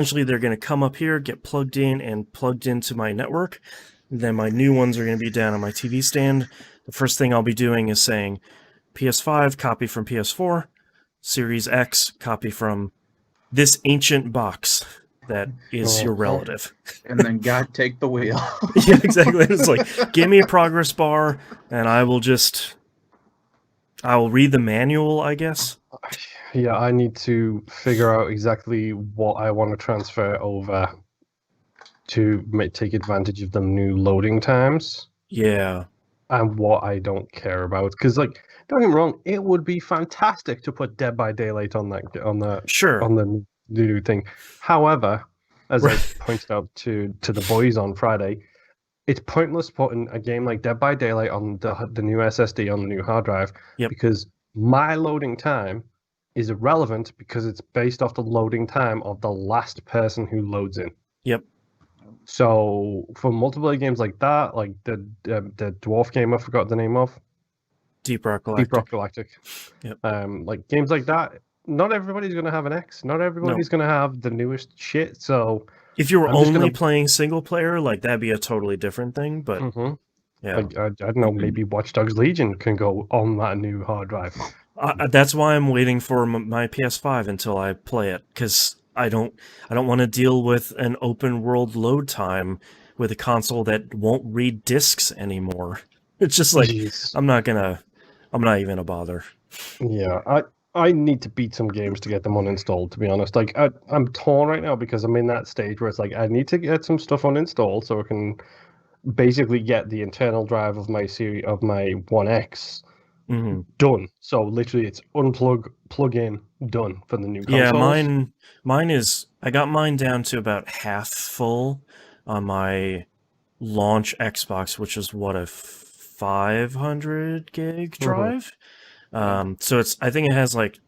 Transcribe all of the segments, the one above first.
Eventually, they're going to come up here, get plugged in, and plugged into my network. Then my new ones are going to be down on my TV stand. The first thing I'll be doing is saying PS5, copy from PS4, Series X, copy from this ancient box that is your relative. And then God take the wheel. Yeah, exactly. It's like, give me a progress bar, and I will read the manual, I guess. Yeah, I need to figure out exactly what I want to transfer over to take advantage of the new loading times. Yeah. And what I don't care about. Because, like, don't get me wrong, it would be fantastic to put Dead by Daylight on the new thing. However, as I pointed out to the boys on Friday, it's pointless putting a game like Dead by Daylight on the new SSD on the new hard drive because my loading time is irrelevant because it's based off the loading time of the last person who loads in. Yep. So for multiplayer games like that, like the dwarf game I forgot the name of, Deep Rock Galactic. Yep. Like games like that, not everybody's going to have an X. Not everybody's going to have the newest shit. So if you were only playing single player, like that'd be a totally different thing. But yeah, I don't know. Maybe Watch Dogs Legion can go on that new hard drive. That's why I'm waiting for my PS5 until I play it, because I don't want to deal with an open world load time with a console that won't read discs anymore. It's just like, I'm not even gonna bother. Yeah, I need to beat some games to get them uninstalled, to be honest. Like I'm torn right now because I'm in that stage where it's like I need to get some stuff uninstalled so I can basically get the internal drive of my One X done. So literally it's unplug, plug in, done for the new consoles. Yeah, mine is, I got mine down to about half full on my launch Xbox, which is what, a 500 gig drive? So I think it has like,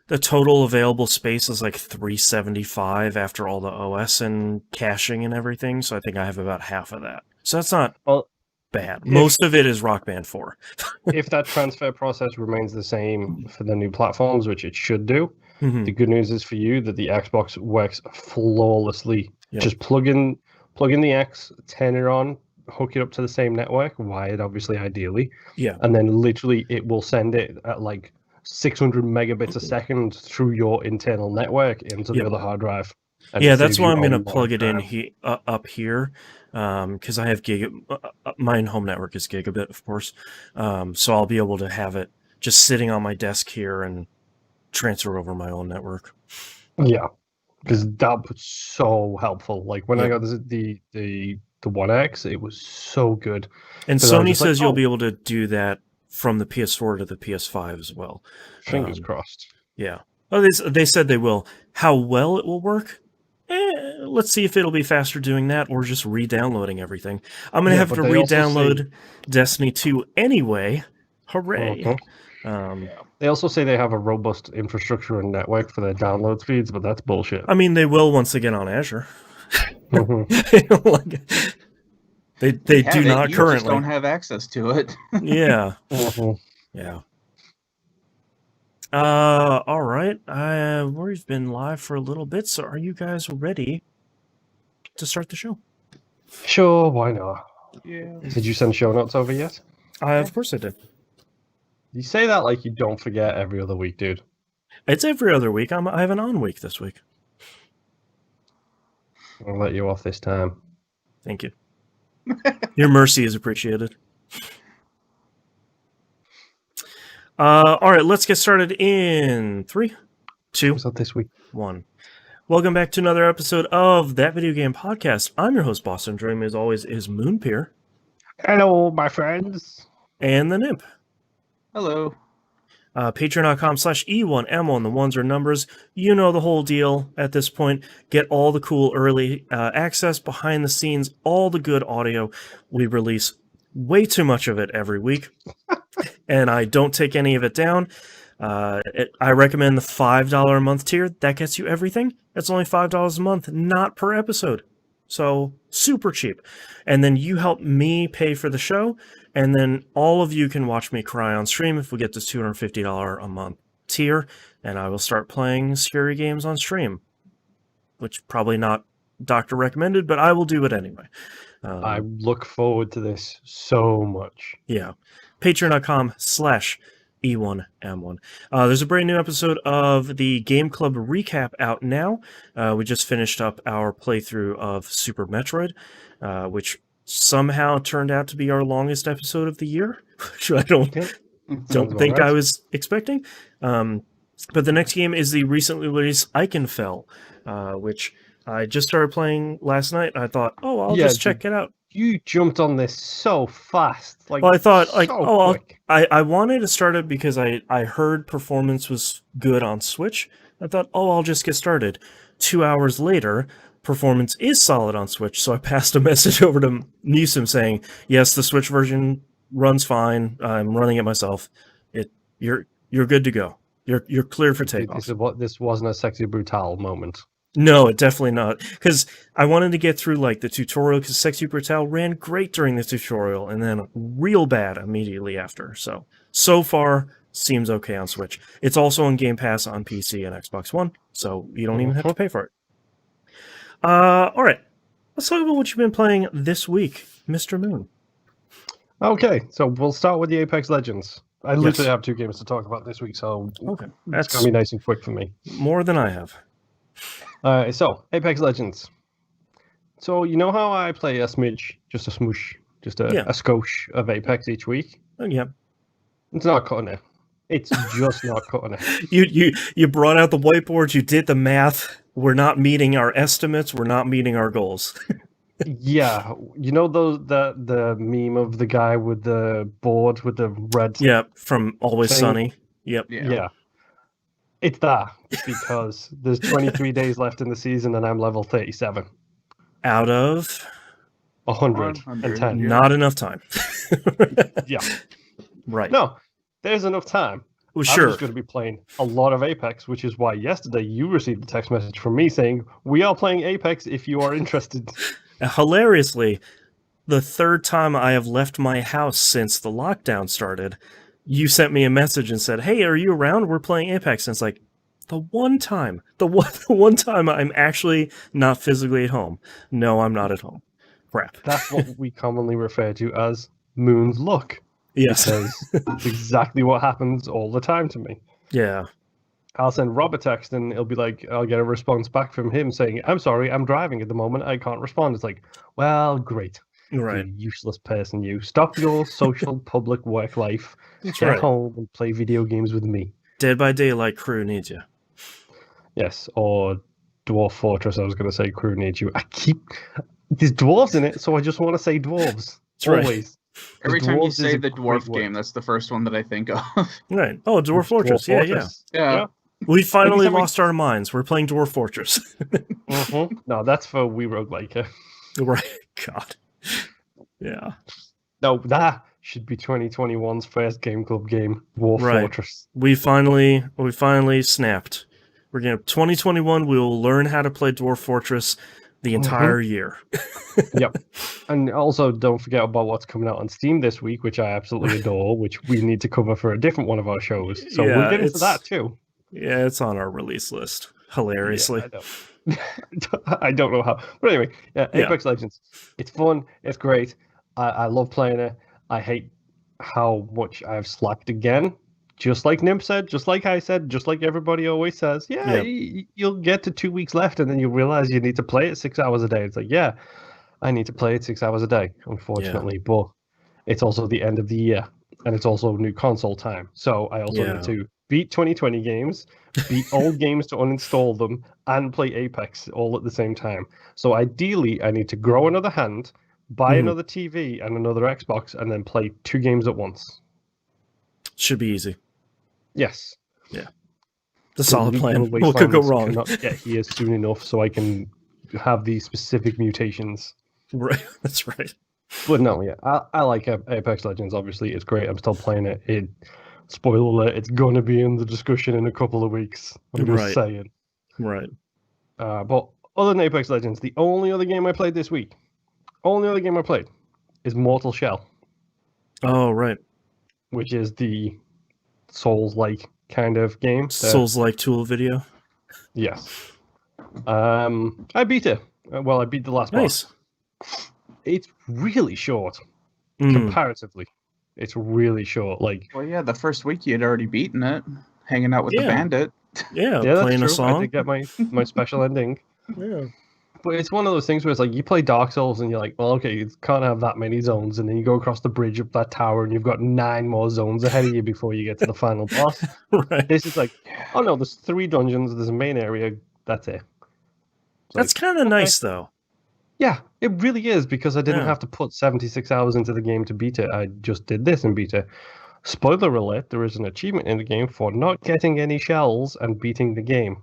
the total available space is like 375 after all the OS and caching and everything, so I think I have about half of that. So that's not bad. Most of it is Rock Band 4. If that transfer process remains the same for the new platforms, which it should do, the good news is for you that the Xbox works flawlessly. Yep. Just plug in the X, turn it on, hook it up to the same network, wired obviously ideally. Yeah. And then literally it will send it at like 600 megabits a second through your internal network into the other hard drive. Yeah, that's why I'm going to plug it in up here, because I have my home network is gigabit, of course, so I'll be able to have it just sitting on my desk here and transfer over my own network. Yeah, because that was so helpful. Like when I got the One X, it was so good. And Sony says you'll be able to do that from the PS4 to the PS5 as well. Fingers crossed. Yeah. Oh, they said they will. How well it will work? Let's see if it'll be faster doing that or just re-downloading everything. I'm going to have to re-download Destiny 2 anyway. Hooray. They also say they have a robust infrastructure and network for their download speeds, but that's bullshit. I mean, they will once they get on Azure. They do not you currently. Just don't have access to it. Yeah. Yeah. All right. We've been live for a little bit, so are you guys ready to start the show? Sure, why not? Yeah. Did you send show notes over yet? Of course I did. You say that like you don't forget every other week, dude. It's every other week. I have an on week this week. I'll let you off this time. Thank you. Your mercy is appreciated. All right, let's get started in 3, 2, What's up this week? 1. Welcome back to another episode of That Video Game Podcast. I'm your host, Boston. Joining me as always is Moonpeer. Hello, my friends. And the Nymph. Hello. Patreon.com/E1M1. The ones are numbers. You know the whole deal at this point. Get all the cool early access, behind the scenes, all the good audio. We release way too much of it every week. And I don't take any of it down. I recommend the $5 a month tier. That gets you everything. That's only $5 a month, not per episode. So super cheap. And then you help me pay for the show. And then all of you can watch me cry on stream if we get this $250 a month tier. And I will start playing scary games on stream. which probably not doctor recommended, but I will do it anyway. I look forward to this so much. Yeah. Patreon.com/E1M1. There's a brand new episode of the Game Club recap out now. We just finished up our playthrough of Super Metroid, which somehow turned out to be our longest episode of the year, which I don't think I was expecting. But the next game is the recently released Eichenfell, which I just started playing last night. I thought, I'll just check it out. You jumped on this so fast. Well, I thought, quick. I wanted to start it because I heard performance was good on Switch. I thought, I'll just get started. 2 hours later, performance is solid on Switch, so I passed a message over to Newsom saying, yes, the Switch version runs fine. I'm running it myself. You're good to go. You're clear for takeoff. This wasn't a Sexy Brutale moment. No, definitely not. Because I wanted to get through the tutorial, because Sexy Brutale ran great during the tutorial, and then real bad immediately after. So far, seems okay on Switch. It's also on Game Pass on PC and Xbox One, so you don't even have to pay for it. Alright, let's talk about what you've been playing this week, Mr. Moon. Okay, so we'll start with the Apex Legends. I literally have 2 games to talk about this week, so it's going to be nice and quick for me. More than I have. So, Apex Legends. So, you know how I play a smidge, just a smoosh, just a skosh of Apex each week? Yeah. It's not cutting it. It's just not cutting it. You brought out the whiteboard, you did the math. We're not meeting our estimates, we're not meeting our goals. Yeah, you know the meme of the guy with the board with the red... Yeah, from Always thing? Sunny. Yep. Yeah. It's that, because there's 23 days left in the season and I'm level 37. Out of 110. Not enough time. Yeah. Right. No, there's enough time. Well, sure. I'm just going to be playing a lot of Apex, which is why yesterday you received a text message from me saying, we are playing Apex if you are interested. Hilariously, the 3rd time I have left my house since the lockdown started, you sent me a message and said, hey, are you around? We're playing Apex. And it's like, the one time I'm actually not physically at home. No, I'm not at home. Crap. That's what we commonly refer to as Moon's luck. Yes. Because it's exactly what happens all the time to me. Yeah. I'll send Rob a text and it'll be like, I'll get a response back from him saying, I'm sorry, I'm driving at the moment. I can't respond. It's like, well, great. Right. You useless person, you. Stop your social public work life. That's Get right. home and play video games with me. Dead by Daylight crew needs you. Yes, or Dwarf Fortress, I was going to say crew needs you. There's dwarves in it, so I just want to say dwarves. That's right. Always. Every time you say the great dwarf word. game, that's the first one that I think of. Right. Oh, Dwarf Fortress. Yeah. We finally lost our minds. We're playing Dwarf Fortress. No, that's for We Roguelike. Right. God. Yeah. No, that should be 2021's first Game Club game, Dwarf Fortress. We finally snapped. We're gonna 2021. We will learn how to play Dwarf Fortress the entire year. Yep. And also, don't forget about what's coming out on Steam this week, which I absolutely adore, which we need to cover for a different one of our shows. So we'll get into that too. Yeah, it's on our release list. Hilariously. Yeah, I don't know how. But anyway, Apex Legends. It's fun. It's great. I love playing it. I hate how much I've slacked again. Just like Nim said, just like I said, just like everybody always says. Yeah, you'll get to 2 weeks left and then you realize you need to play it 6 hours a day. It's like, yeah, I need to play it 6 hours a day, unfortunately. But it's also the end of the year and it's also new console time. So I also need to beat 2020 games, beat old games to uninstall them, and play Apex all at the same time. So ideally, I need to grow another hand, buy another TV and another Xbox, and then play 2 games at once. Should be easy. Yes. Yeah. The solid plan. What could go wrong? Not get here soon enough so I can have these specific mutations. Right. That's right. But no, I like Apex Legends. Obviously, it's great. I'm still playing it. Spoiler alert, it's going to be in the discussion in a couple of weeks. I'm just saying. Right. But other than Apex Legends, the only other game I played this week, is Mortal Shell. Oh, right. Which is the Souls-like kind of game. Souls-like tool video? Yes. I beat it. Well, I beat the last boss. It's really short, comparatively. It's really short. Like, well, yeah, the first week you had already beaten it, hanging out with the bandit. Yeah, yeah, playing that's a true. I song. did get my special ending. Yeah. But it's one of those things where it's like you play Dark Souls and you're like, well, okay, you can't have that many zones, and then you go across the bridge up that tower and you've got 9 more zones ahead of you before you get to the final boss. Right. This is like, oh no, there's 3 dungeons, there's a main area, that's it. That's kind of nice, though. Yeah, it really is, because I didn't have to put 76 hours into the game to beat it. I just did this and beat it. Spoiler alert, there is an achievement in the game for not getting any shells and beating the game.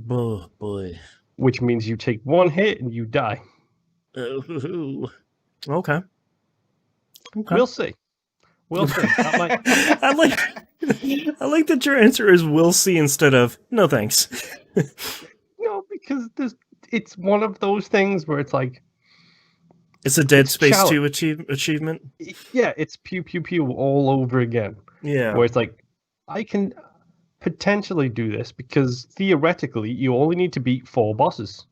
Oh, boy. Which means you take 1 hit and you die. Okay. We'll see. We'll see. I like that your answer is "we'll see" instead of "no thanks." No, because it's one of those things where it's like, it's a Dead Space 2 achievement. Yeah, it's pew pew pew all over again. Yeah, where it's like, I can potentially do this because theoretically you only need to beat 4 bosses.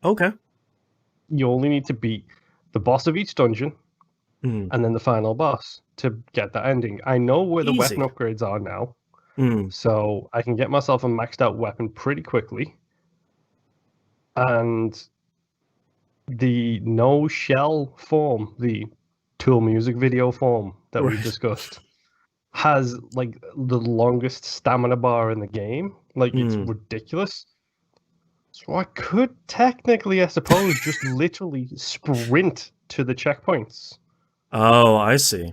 Okay. You only need to beat the boss of each dungeon and then the final boss to get that ending. I know where the weapon upgrades are now, so I can get myself a maxed out weapon pretty quickly. And the no shell form, the Tool music video form that we discussed, has like the longest stamina bar in the game. Like, it's ridiculous. So I could technically, I suppose, just literally sprint to the checkpoints. Oh, I see.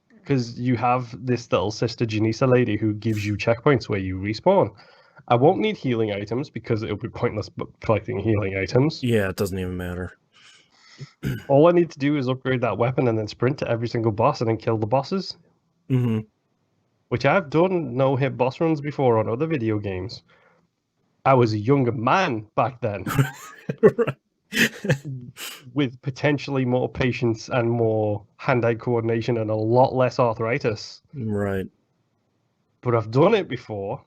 Because you have this little Sister Janisa lady who gives you checkpoints where you respawn. I won't need healing items because it'll be pointless collecting healing items. Yeah, it doesn't even matter. All I need to do is upgrade that weapon and then sprint to every single boss and then kill the bosses. Which I've done no-hit boss runs before on other video games. I was a younger man back then. Right. With potentially more patience and more hand-eye coordination and a lot less arthritis. Right. But I've done it before.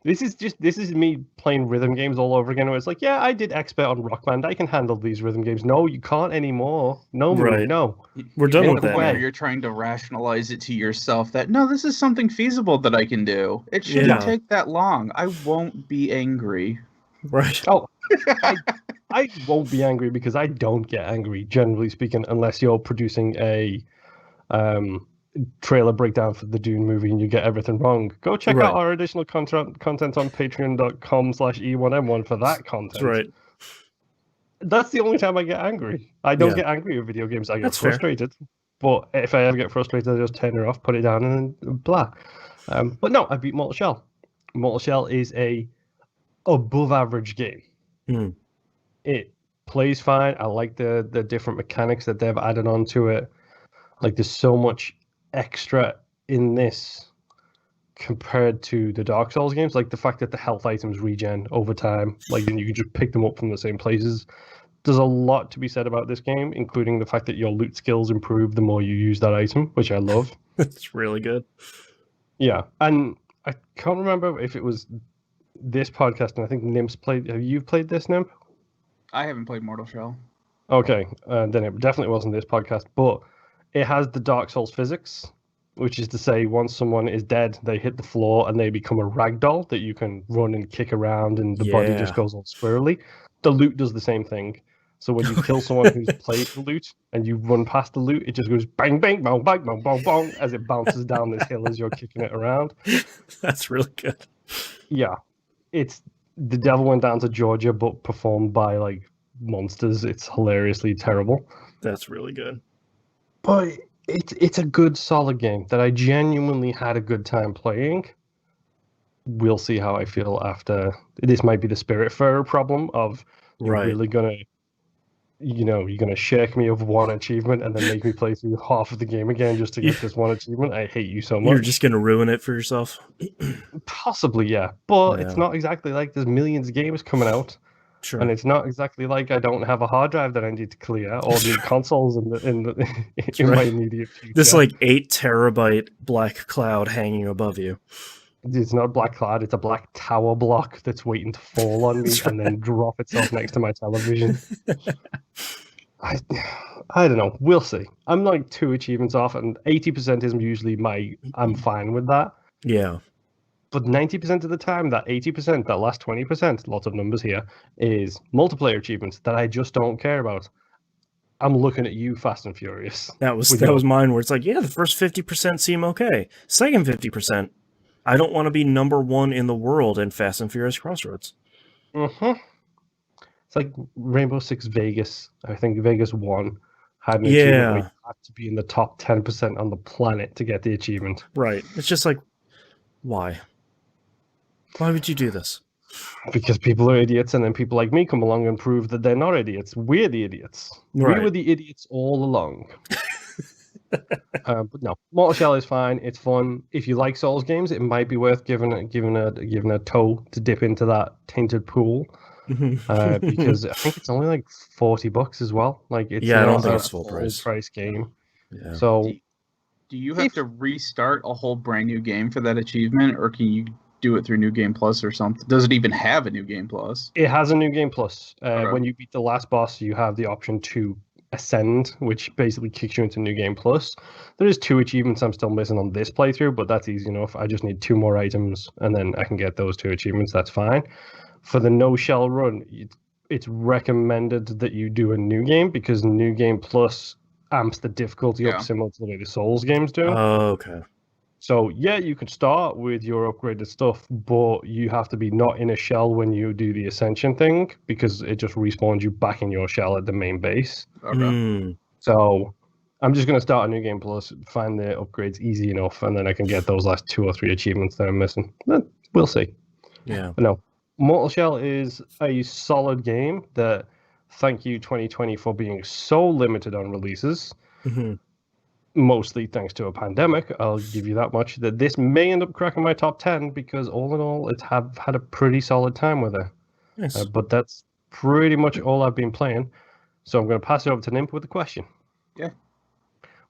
This is me playing rhythm games all over again, where it's like, yeah, I did expert on Rock Band. I can handle these rhythm games. No, you can't anymore. No, right. No. We're done with that. Where you're trying to rationalize it to yourself that, no, this is something feasible that I can do. It shouldn't take that long. I won't be angry. Right. Oh, I won't be angry because I don't get angry, generally speaking, unless you're producing a trailer breakdown for the Dune movie and you get everything wrong. Go check out our additional content on patreon.com/E1M1 for that content. That's right. That's the only time I get angry. I don't get angry with video games. I get frustrated. Fair. But if I ever get frustrated, I just turn it off, put it down, and blah. But no, I beat Mortal Shell. Mortal Shell is a above average game. It plays fine. I like the different mechanics that they've added onto it. Like, there's so much extra in this compared to the Dark Souls games. Like, the fact that the health items regen over time, like, and you can just pick them up from the same places. There's a lot to be said about this game, including the fact that your loot skills improve the more you use that item, which I love. It's really good. Yeah, and I can't remember if it was this podcast, and I think Nimp's played. Have you played this, Nimp? I haven't played Mortal Shell. Okay, then it definitely wasn't this podcast, but it has the Dark Souls physics, which is to say, once someone is dead, they hit the floor and they become a ragdoll that you can run and kick around, and the body just goes all squirrely. The loot does the same thing. So when you kill someone who's played the loot and you run past the loot, it just goes bang, bang, bang, bang, bang, bang, bang, as it bounces down this hill as you're kicking it around. That's really good. Yeah. It's The Devil Went Down to Georgia, but performed by, like, monsters. It's hilariously terrible. That's really good. But it's a good, solid game that I genuinely had a good time playing. We'll see how I feel after. This might be the Spiritfarer problem of you're really gonna, you're gonna shake me of one achievement and then make me play through half of the game again just to get this one achievement. I hate you so much. You're just gonna ruin it for yourself. Possibly, yeah. But it's not exactly like there's millions of games coming out. Sure. And it's not exactly like I don't have a hard drive that I need to clear or the consoles in my immediate future. This like 8 terabyte black cloud hanging above you. It's not a black cloud, it's a black tower block that's waiting to fall on me and then drop itself next to my television. I don't know. We'll see. I'm like 2 achievements off, and 80% is usually I'm fine with that. Yeah. But 90% of the time, that 80%, that last 20%, lots of numbers here, is multiplayer achievements that I just don't care about. I'm looking at you, Fast and Furious. That was mine, where it's like, yeah, the first 50% seem okay. Second 50%, I don't want to be number 1 in the world in Fast and Furious Crossroads. Mm-hmm. It's like Rainbow Six Vegas. I think Vegas 1 had an achievement where you had to be in the top 10% on the planet to get the achievement. Right. It's just like, why? Why would you do this? Because people are idiots, and then people like me come along and prove that they're not idiots. We're the idiots. Right. We were the idiots all along. But no, Mortal Shell is fine. It's fun. If you like Souls games, it might be worth giving a toe to dip into that tainted pool. Because I think it's only like $40 as well. Like it's I don't think it's full price game. Yeah. So, do you have to restart a whole brand new game for that achievement, or can you do it through New Game Plus or something? Does it even have a New Game Plus? It has a New Game Plus. Okay. When you beat the last boss, you have the option to ascend, which basically kicks you into New Game Plus. There is 2 achievements I'm still missing on this playthrough, but that's easy enough. I just need 2 more items, and then I can get those 2 achievements. That's fine. For the no shell run, it's recommended that you do a new game, because New Game Plus amps the difficulty up similar to the way the Souls games do. Oh, okay. So, yeah, you can start with your upgraded stuff, but you have to be not in a shell when you do the Ascension thing, because it just respawns you back in your shell at the main base. Okay. So, I'm just going to start a New Game Plus, find the upgrades easy enough, and then I can get those last 2 or 3 achievements that I'm missing. We'll see. Yeah. But no, Mortal Shell is a solid game that, thank you 2020 for being so limited on releases. Mostly thanks to a pandemic, I'll give you that much, that this may end up cracking my top 10, because all in all, I've had a pretty solid time with it. Nice. But that's pretty much all I've been playing. So I'm going to pass it over to Nimp with a question. Yeah.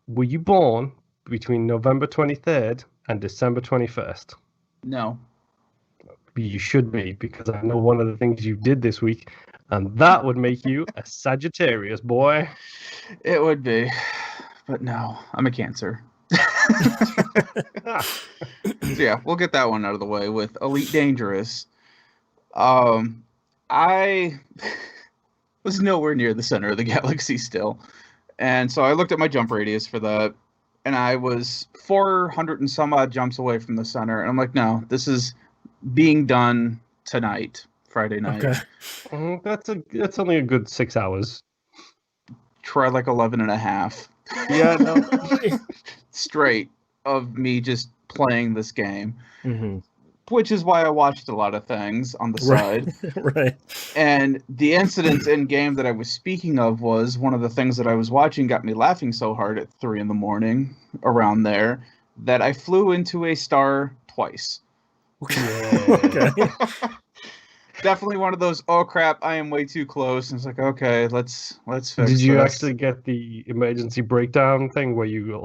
Were you born between November 23rd and December 21st? No. You should be, because I know one of the things you did this week, and that would make you a Sagittarius, boy. It would be. But no, I'm a Cancer. So yeah, we'll get that one out of the way with Elite Dangerous. I was nowhere near the center of the galaxy still. And so I looked at my jump radius for that, and I was 400 and some odd jumps away from the center. And I'm like, no, this is being done tonight, Friday night. Okay. That's only a good 6 hours. Try like 11 and a half. Yeah, no. Straight of me just playing this game. Which is why I watched a lot of things on the side. Right. And the incident in game that I was speaking of was one of the things that I was watching got me laughing so hard at 3 a.m, around there, that I flew into a star twice. Okay. Definitely one of those, oh crap, I am way too close. And it's like, okay, let's fix this. Did you actually get the emergency breakdown thing where you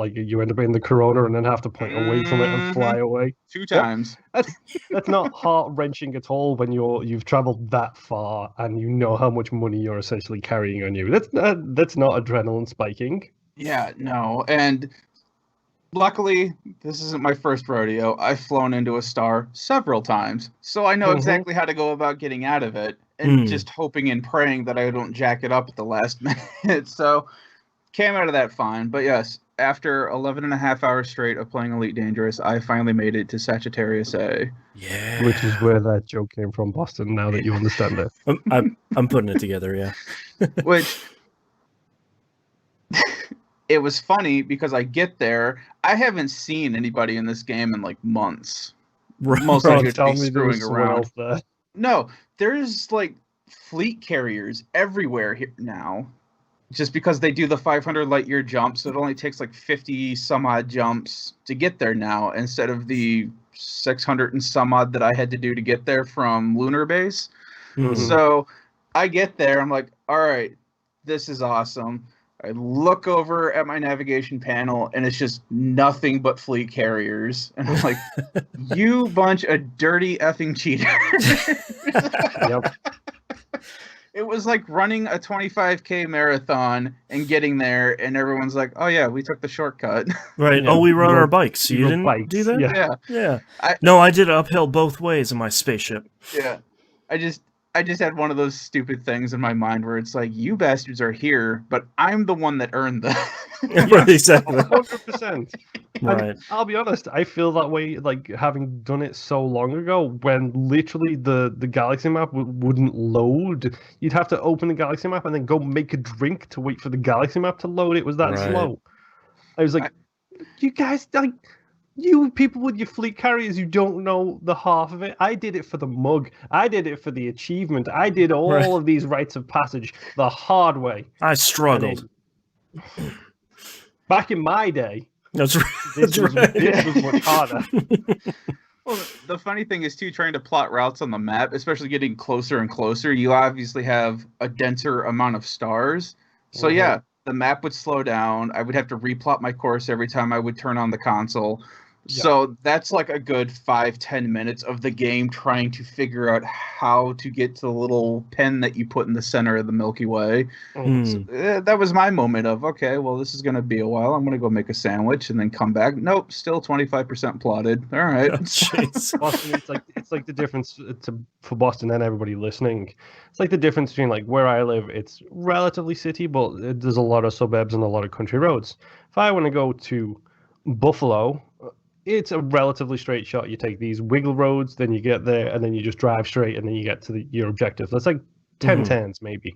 end up in the corona and then have to point away from it and fly away? 2 times. That's not heart-wrenching at all when you've traveled that far and you know how much money you're essentially carrying on you. That's not adrenaline spiking. Yeah, no. And luckily, this isn't my first rodeo. I've flown into a star several times, so I know exactly how to go about getting out of it, and just hoping and praying that I don't jack it up at the last minute. So, came out of that fine. But yes, after 11 and a half hours straight of playing Elite Dangerous, I finally made it to Sagittarius A. Yeah. Which is where that joke came from, Boston, now that you understand it. I'm putting it together, yeah. Which... It was funny because I get there, I haven't seen anybody in this game in like months. Most of you be screwing around. No, there's like fleet carriers everywhere here now. Just because they do the 500 light year jump, so it only takes like 50 some odd jumps to get there now, instead of the 600 and some odd that I had to do to get there from Lunar Base. So I get there, I'm like, all right, this is awesome. I look over at my navigation panel, and it's just nothing but fleet carriers. And I'm like, you bunch of dirty effing cheaters. Yep. It was like running a 25K marathon and getting there, and everyone's like, oh, yeah, we took the shortcut. Right. Yeah, oh, we rode our bikes. You didn't do that? Yeah. Yeah. I did it uphill both ways in my spaceship. Yeah. I just had one of those stupid things in my mind where it's like, you bastards are here, but I'm the one that earned them. Right, exactly. 100%. Right. And I'll be honest, I feel that way, like, having done it so long ago, when literally the galaxy map wouldn't load. You'd have to open the galaxy map and then go make a drink to wait for the galaxy map to load. It was that slow. I was like, you guys, like, you people with your fleet carriers, you don't know the half of it. I did it for the mug. I did it for the achievement. I did all of these rites of passage the hard way. I struggled. Back in my day, this was much harder. Well, the funny thing is, too, trying to plot routes on the map, especially getting closer and closer, you obviously have a denser amount of stars. So, yeah, the map would slow down. I would have to replot my course every time I would turn on the console. Yeah. So that's like a good 5-10 minutes of the game trying to figure out how to get to the little pen that you put in the center of the Milky Way. So, that was my moment of, okay, well, this is going to be a while. I'm going to go make a sandwich and then come back. Nope, still 25% plotted. All right. Oh, Boston, it's like the difference for Boston and everybody listening. It's like the difference between, like, where I live. It's relatively city, but there's a lot of suburbs and a lot of country roads. If I want to go to Buffalo, it's a relatively straight shot. You take these wiggle roads, then you get there, and then you just drive straight, and then you get to your objective. That's like 10 turns, maybe.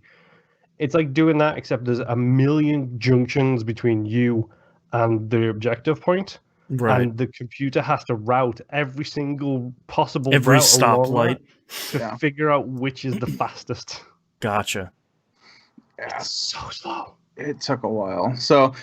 It's like doing that, except there's a million junctions between you and the objective point. Right. And the computer has to route every single possible every stoplight to figure out which is the fastest. Gotcha. Yeah. It's so slow. It took a while. So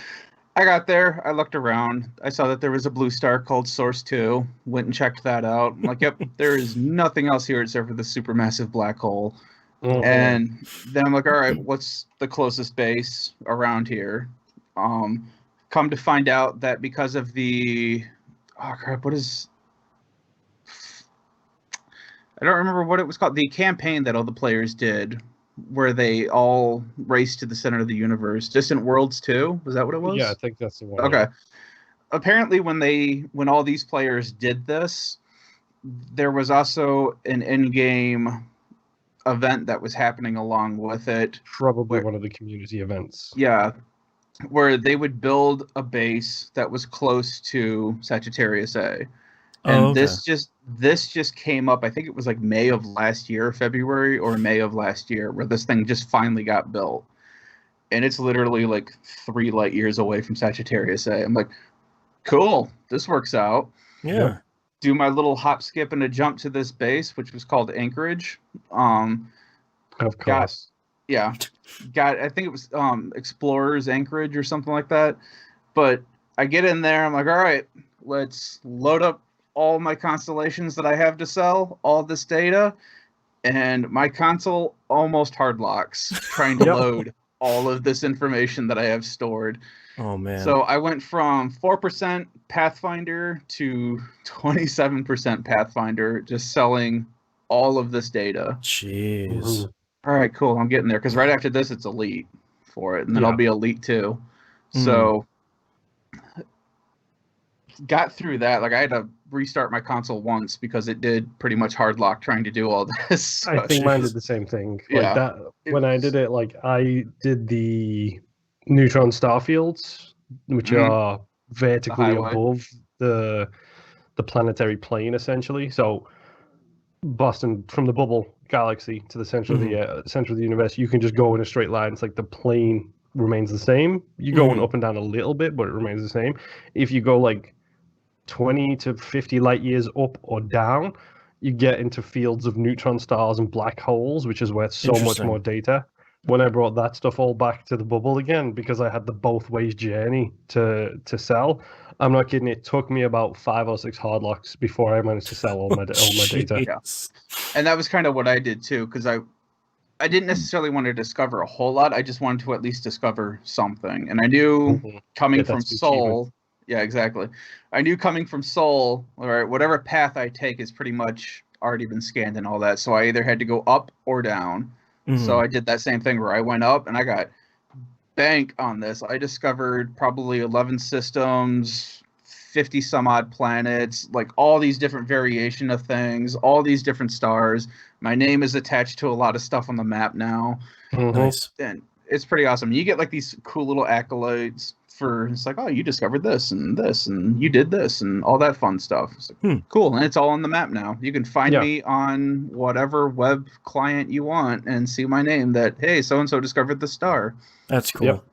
I got there, I looked around, I saw that there was a blue star called Source 2, went and checked that out. I'm like, yep, there is nothing else here except for the supermassive black hole. And then I'm like, all right, what's the closest base around here? Come to find out that because of the, I don't remember what it was called, the campaign that all the players did, where they all raced to the center of the universe. Distant Worlds 2? Was that what it was? Yeah, I think that's the one. Okay. Yeah. Apparently, when all these players did this, there was also an in-game event that was happening along with it. Probably one of the community events. Yeah, where they would build a base that was close to Sagittarius A. And this just came up, I think it was like May of last year, February or May of last year, where this thing just finally got built. And it's literally like 3 light years away from Sagittarius A. I'm like, cool, this works out. Yeah. Do my little hop, skip, and a jump to this base, which was called Anchorage. Of course. I think it was Explorers Anchorage or something like that. But I get in there, I'm like, all right, let's load up all my constellations that I have to sell, all this data, and my console almost hard locks trying to load all of this information that I have stored. Oh, man. So I went from 4% Pathfinder to 27% Pathfinder, just selling all of this data. Jeez. All right, cool. I'm getting there, because right after this, it's Elite for it, and then I'll be Elite 2. So got through that. Like, I had to restart my console once because it did pretty much hard lock trying to do all this. So, I think mine did the same thing. Like that, when I did it, like, I did the neutron star fields, which are vertically above the planetary plane, essentially. So Boston, from the bubble galaxy to the center of the universe, you can just go in a straight line. It's like the plane remains the same. You go up and down a little bit, but it remains the same. If you go like 20 to 50 light years up or down, you get into fields of neutron stars and black holes, which is worth so much more data. When I brought that stuff all back to the bubble again, because I had the both ways journey to sell, I'm not kidding, it took me about 5 or 6 hard locks before I managed to sell all my data. And that was kind of what I did too, because I I didn't necessarily want to discover a whole lot. I just wanted to at least discover something. And I knew coming from Seoul, yeah, exactly. I knew coming from Seoul, all right, whatever path I take is pretty much already been scanned and all that. So I either had to go up or down. So I did that same thing where I went up and I got bank on this. I discovered probably 11 systems, 50 some odd planets, like all these different variation of things, all these different stars. My name is attached to a lot of stuff on the map now. Nice. And it's pretty awesome. You get like these cool little accolades for, it's like, oh, you discovered this and you did this and all that fun stuff. It's like, cool. And it's all on the map now. You can find me on whatever web client you want and see my name that, hey, so-and-so discovered the star. That's cool. Yep.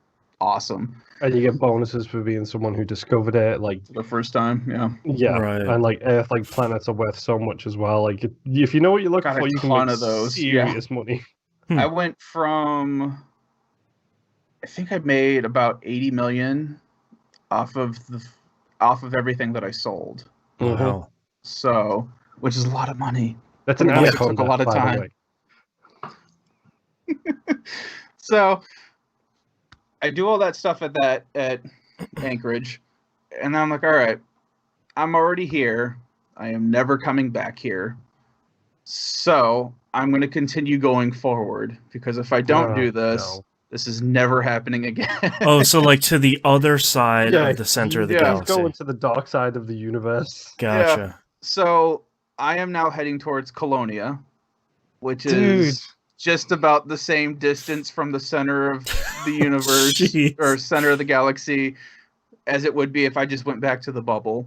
Awesome. And you get bonuses for being someone who discovered it, like the first time. Yeah, right. And like Earth, like planets are worth so much as well. Like if you know what you're looking for, you can make of those. Serious money. I went from, I think I made about 80 million off of everything that I sold. Wow. So, which is a lot of money. That's an it took a lot of time. So I do all that stuff at Anchorage, and then I'm like, all right, I'm already here. I am never coming back here. So I'm going to continue going forward, because if I don't do this, this is never happening again. Oh, so like to the other side of the center of the galaxy. Going to the dark side of the universe. Gotcha. Yeah. So I am now heading towards Colonia, which is just about the same distance from the center of the universe or center of the galaxy as it would be if I just went back to the bubble.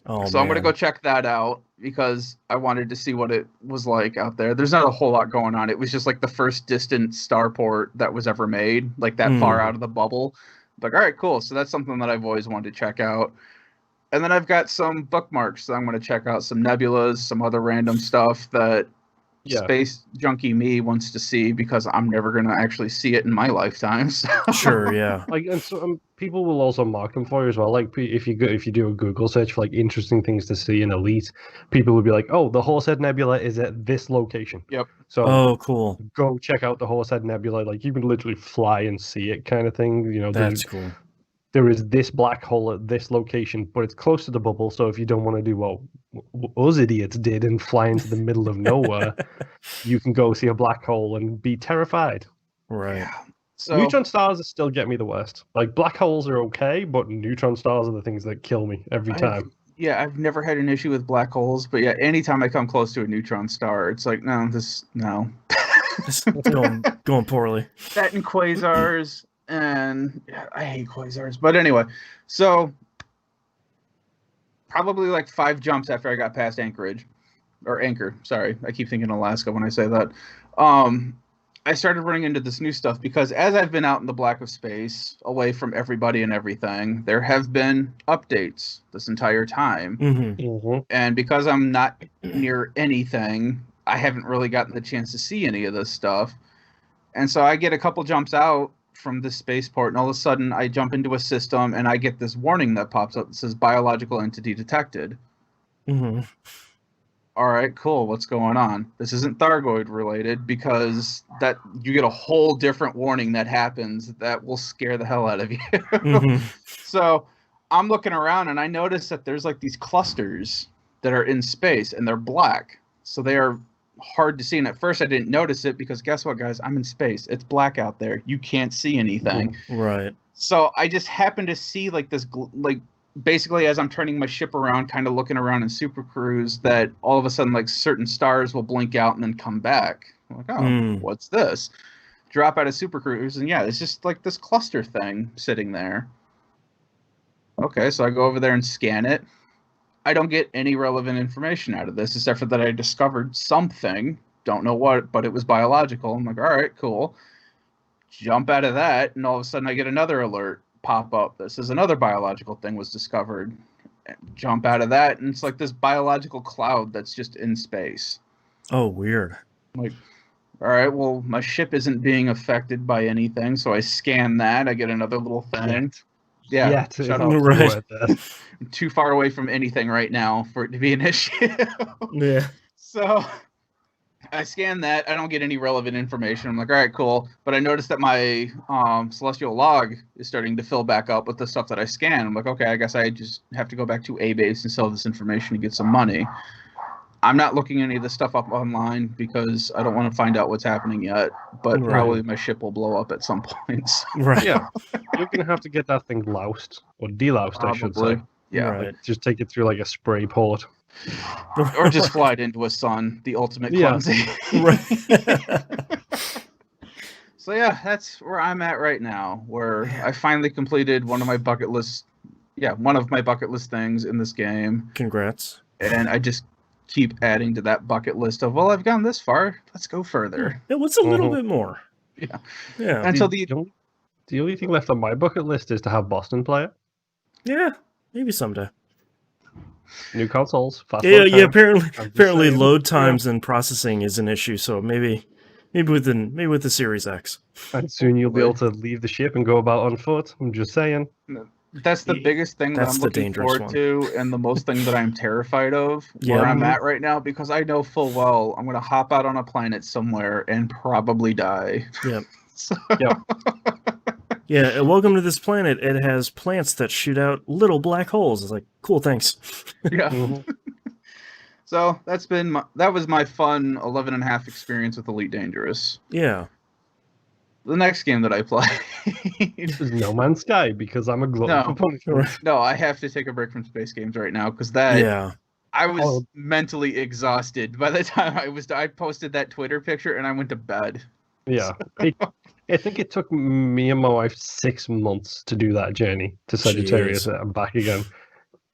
Oh, so I'm going to go check that out, because I wanted to see what it was like out there. There's not a whole lot going on. It was just like the first distant starport that was ever made, like that far out of the bubble. Like, all right, cool. So that's something that I've always wanted to check out. And then I've got some bookmarks that I'm going to check out, some nebulas, some other random stuff that space junkie me wants to see, because I'm never going to actually see it in my lifetime. So. Sure, yeah. Like, and so people will also mark them for you as well. Like, if you do a Google search for like interesting things to see in Elite, people will be like, "Oh, the Horsehead Nebula is at this location." Yep. So, cool. Go check out the Horsehead Nebula. Like, you can literally fly and see it, kind of thing. You know, that's cool. There is this black hole at this location, but it's close to the bubble. So if you don't want to do what us idiots did and fly into the middle of nowhere, you can go see a black hole and be terrified. Right. Yeah. So, neutron stars still get me the worst. Like, black holes are okay, but neutron stars are the things that kill me every time. I've never had an issue with black holes, but anytime I come close to a neutron star, it's like, no. It's going poorly. That and quasars. And I hate quasars. But anyway, so probably like 5 jumps after I got past Anchorage. Or Anchor, sorry. I keep thinking Alaska when I say that. I started running into this new stuff, because as I've been out in the black of space, away from everybody and everything, there have been updates this entire time. And because I'm not near anything, I haven't really gotten the chance to see any of this stuff. And so I get a couple jumps out from the spaceport, and all of a sudden I jump into a system and I get this warning that pops up that says biological entity detected. All right, cool. What's going on? This isn't Thargoid related, because that you get a whole different warning that happens that will scare the hell out of you. So I'm looking around and I notice that there's like these clusters that are in space and they're black. So they are hard to see, and at first I didn't notice it, because guess what, guys, I'm in space, it's black out there, you can't see anything. Right. So I just happened to see like this, like basically as I'm turning my ship around, kind of looking around in Super Cruise, that all of a sudden like certain stars will blink out and then come back. I'm like, oh, what's this? Drop out of Super Cruise, and it's just like this cluster thing sitting there. Okay, so I go over there and scan it. I don't get any relevant information out of this, except for that I discovered something. Don't know what, but it was biological. I'm like, all right, cool. Jump out of that, and all of a sudden I get another alert pop up. This is another biological thing was discovered. Jump out of that, and it's like this biological cloud that's just in space. Oh, weird. I'm like, all right, well, my ship isn't being affected by anything, so I scan that. I get another little thing. Yeah, shut up. Right. I'm too far away from anything right now for it to be an issue. Yeah. So I scan that. I don't get any relevant information. I'm like, all right, cool. But I noticed that my celestial log is starting to fill back up with the stuff that I scan. I'm like, okay, I guess I just have to go back to A base and sell this information to get some money. I'm not looking any of this stuff up online because I don't want to find out what's happening yet. But probably my ship will blow up at some point. So. Right. Yeah. You're going to have to get that thing loused, or deloused, I should say. Yeah. Right. Like, just take it through like a spray port. Or just fly it into a sun, the ultimate cleansing. Right. So yeah, that's where I'm at right now, where I finally completed one of my bucket list things in this game. Congrats. And I just keep adding to that bucket list of, well, I've gone this far, let's go further. Yeah, what's a little bit more? Yeah. Yeah. Until the only thing left on my bucket list is to have Boston play it. Yeah, maybe someday. New consoles, fast Yeah, load yeah. times. Apparently, load times and processing is an issue. So maybe with the Series X. And soon you'll be able to leave the ship and go about on foot. I'm just saying. That's the biggest thing that I'm looking forward to, and the most thing that I'm terrified of where I'm at right now, because I know full well I'm going to hop out on a planet somewhere and probably die. Yeah. So... Yeah. Yeah, welcome to this planet. It has plants that shoot out little black holes. It's like, cool, thanks. Yeah. So that was my fun 11.5 experience with Elite Dangerous. Yeah. The next game that I play is No Man's Sky, because I'm a glutton for punishment. No, I have to take a break from space games right now because I was mentally exhausted by the time I posted that Twitter picture and I went to bed. Yeah. I think it took me and my wife 6 months to do that journey to Sagittarius and back again,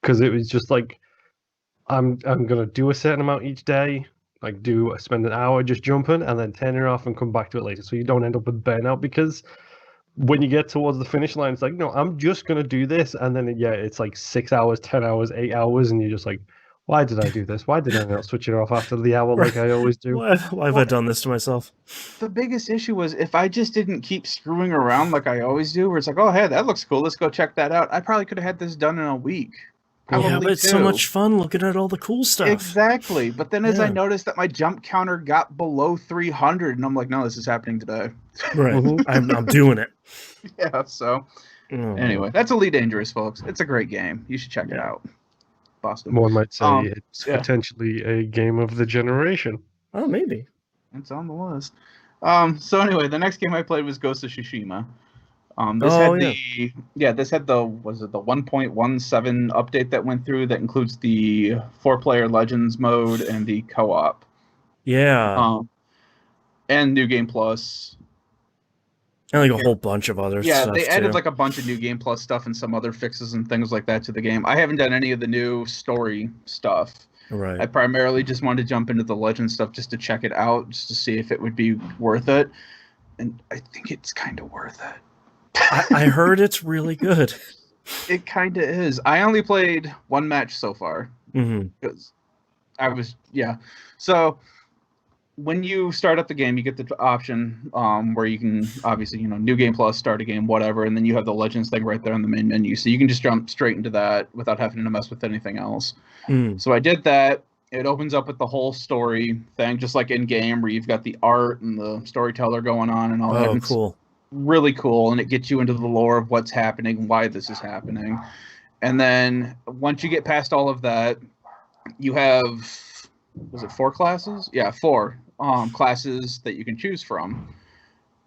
because it was just like I'm gonna do a certain amount each day, like spend an hour just jumping and then turn it off and come back to it later, so you don't end up with burnout. Because when you get towards the finish line, it's like, no, I'm just gonna do this, and then it's like 6 hours, 10 hours, 8 hours, and you're just like, why did I do this? Why did I not switch it off after the hour like I always do? Why have I done this to myself? The biggest issue was if I just didn't keep screwing around like I always do, where it's like, oh, hey, that looks cool. Let's go check that out. I probably could have had this done in a week. Yeah, but it's so much fun looking at all the cool stuff. Exactly. But then as I noticed that my jump counter got below 300, and I'm like, no, this is happening today. Right. I'm doing it. Yeah, so anyway, that's Elite Dangerous, folks. It's a great game. You should check it out. Boston. One might say it's potentially a game of the generation. Oh, maybe. It's on the list. So anyway, the next game I played was Ghost of Tsushima. This had the 1.17 update that went through that includes the 4-player Legends mode and the co-op. Yeah. And New Game Plus. And like a whole bunch of other stuff. Yeah, they added like a bunch of New Game Plus stuff and some other fixes and things like that to the game. I haven't done any of the new story stuff. Right. I primarily just wanted to jump into the Legend stuff just to check it out, just to see if it would be worth it. And I think it's kind of worth it. I heard it's really good. It kind of is. I only played one match so far. Because So when you start up the game, you get the option where you can obviously, New Game Plus, start a game, whatever, and then you have the Legends thing right there in the main menu. So you can just jump straight into that without having to mess with anything else. So I did that. It opens up with the whole story thing, just like in game, where you've got the art and the storyteller going on and all that. Oh, cool. Really cool, and it gets you into the lore of what's happening, why this is happening. And then once you get past all of that, you have, was it 4 classes? Yeah, 4 classes that you can choose from.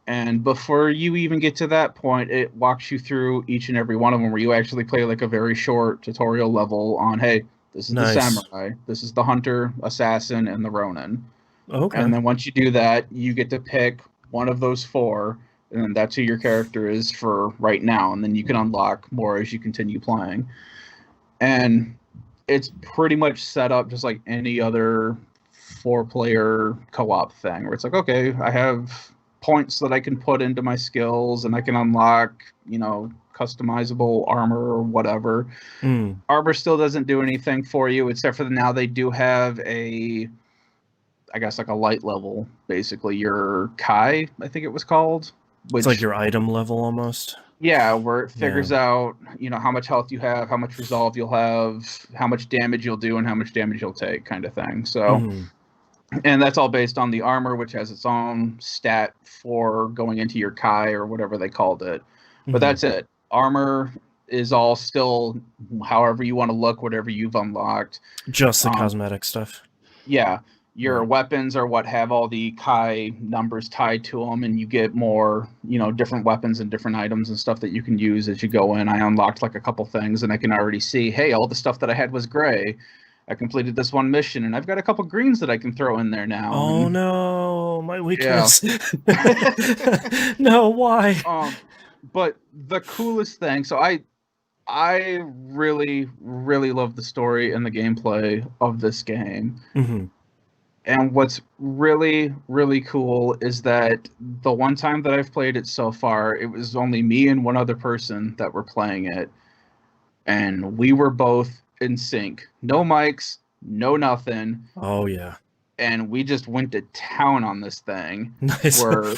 And before you even get to that point, it walks you through each and every one of them, where you actually play like a very short tutorial level on, hey, this is the samurai, this is the hunter, assassin, and the ronin. Okay. And then once you do that, you get to pick one of those 4, and then that's who your character is for right now. And then you can unlock more as you continue playing. And it's pretty much set up just like any other 4-player co-op thing, where it's like, okay, I have points that I can put into my skills, and I can unlock, customizable armor or whatever. Armor still doesn't do anything for you, except for now they do have a light level, basically. Your Kai, I think it was called. It's like your item level almost. Yeah, where it figures out, how much health you have, how much resolve you'll have, how much damage you'll do, and how much damage you'll take, kind of thing. So And that's all based on the armor, which has its own stat for going into your Kai or whatever they called it. But that's it. Armor is all still however you want to look, whatever you've unlocked. Just the cosmetic stuff. Yeah. Your weapons are what have all the Kai numbers tied to them, and you get more, different weapons and different items and stuff that you can use as you go in. I unlocked like a couple things, and I can already see, hey, all the stuff that I had was gray. I completed this one mission, and I've got a couple greens that I can throw in there now. Oh, no, my weakness. Yeah. No, why? But the coolest thing, so I really, really love the story and the gameplay of this game. And what's really, really cool is that the one time that I've played it so far, it was only me and one other person that were playing it. And we were both in sync. No mics, no nothing. Oh, yeah. And we just went to town on this thing. Nice. Where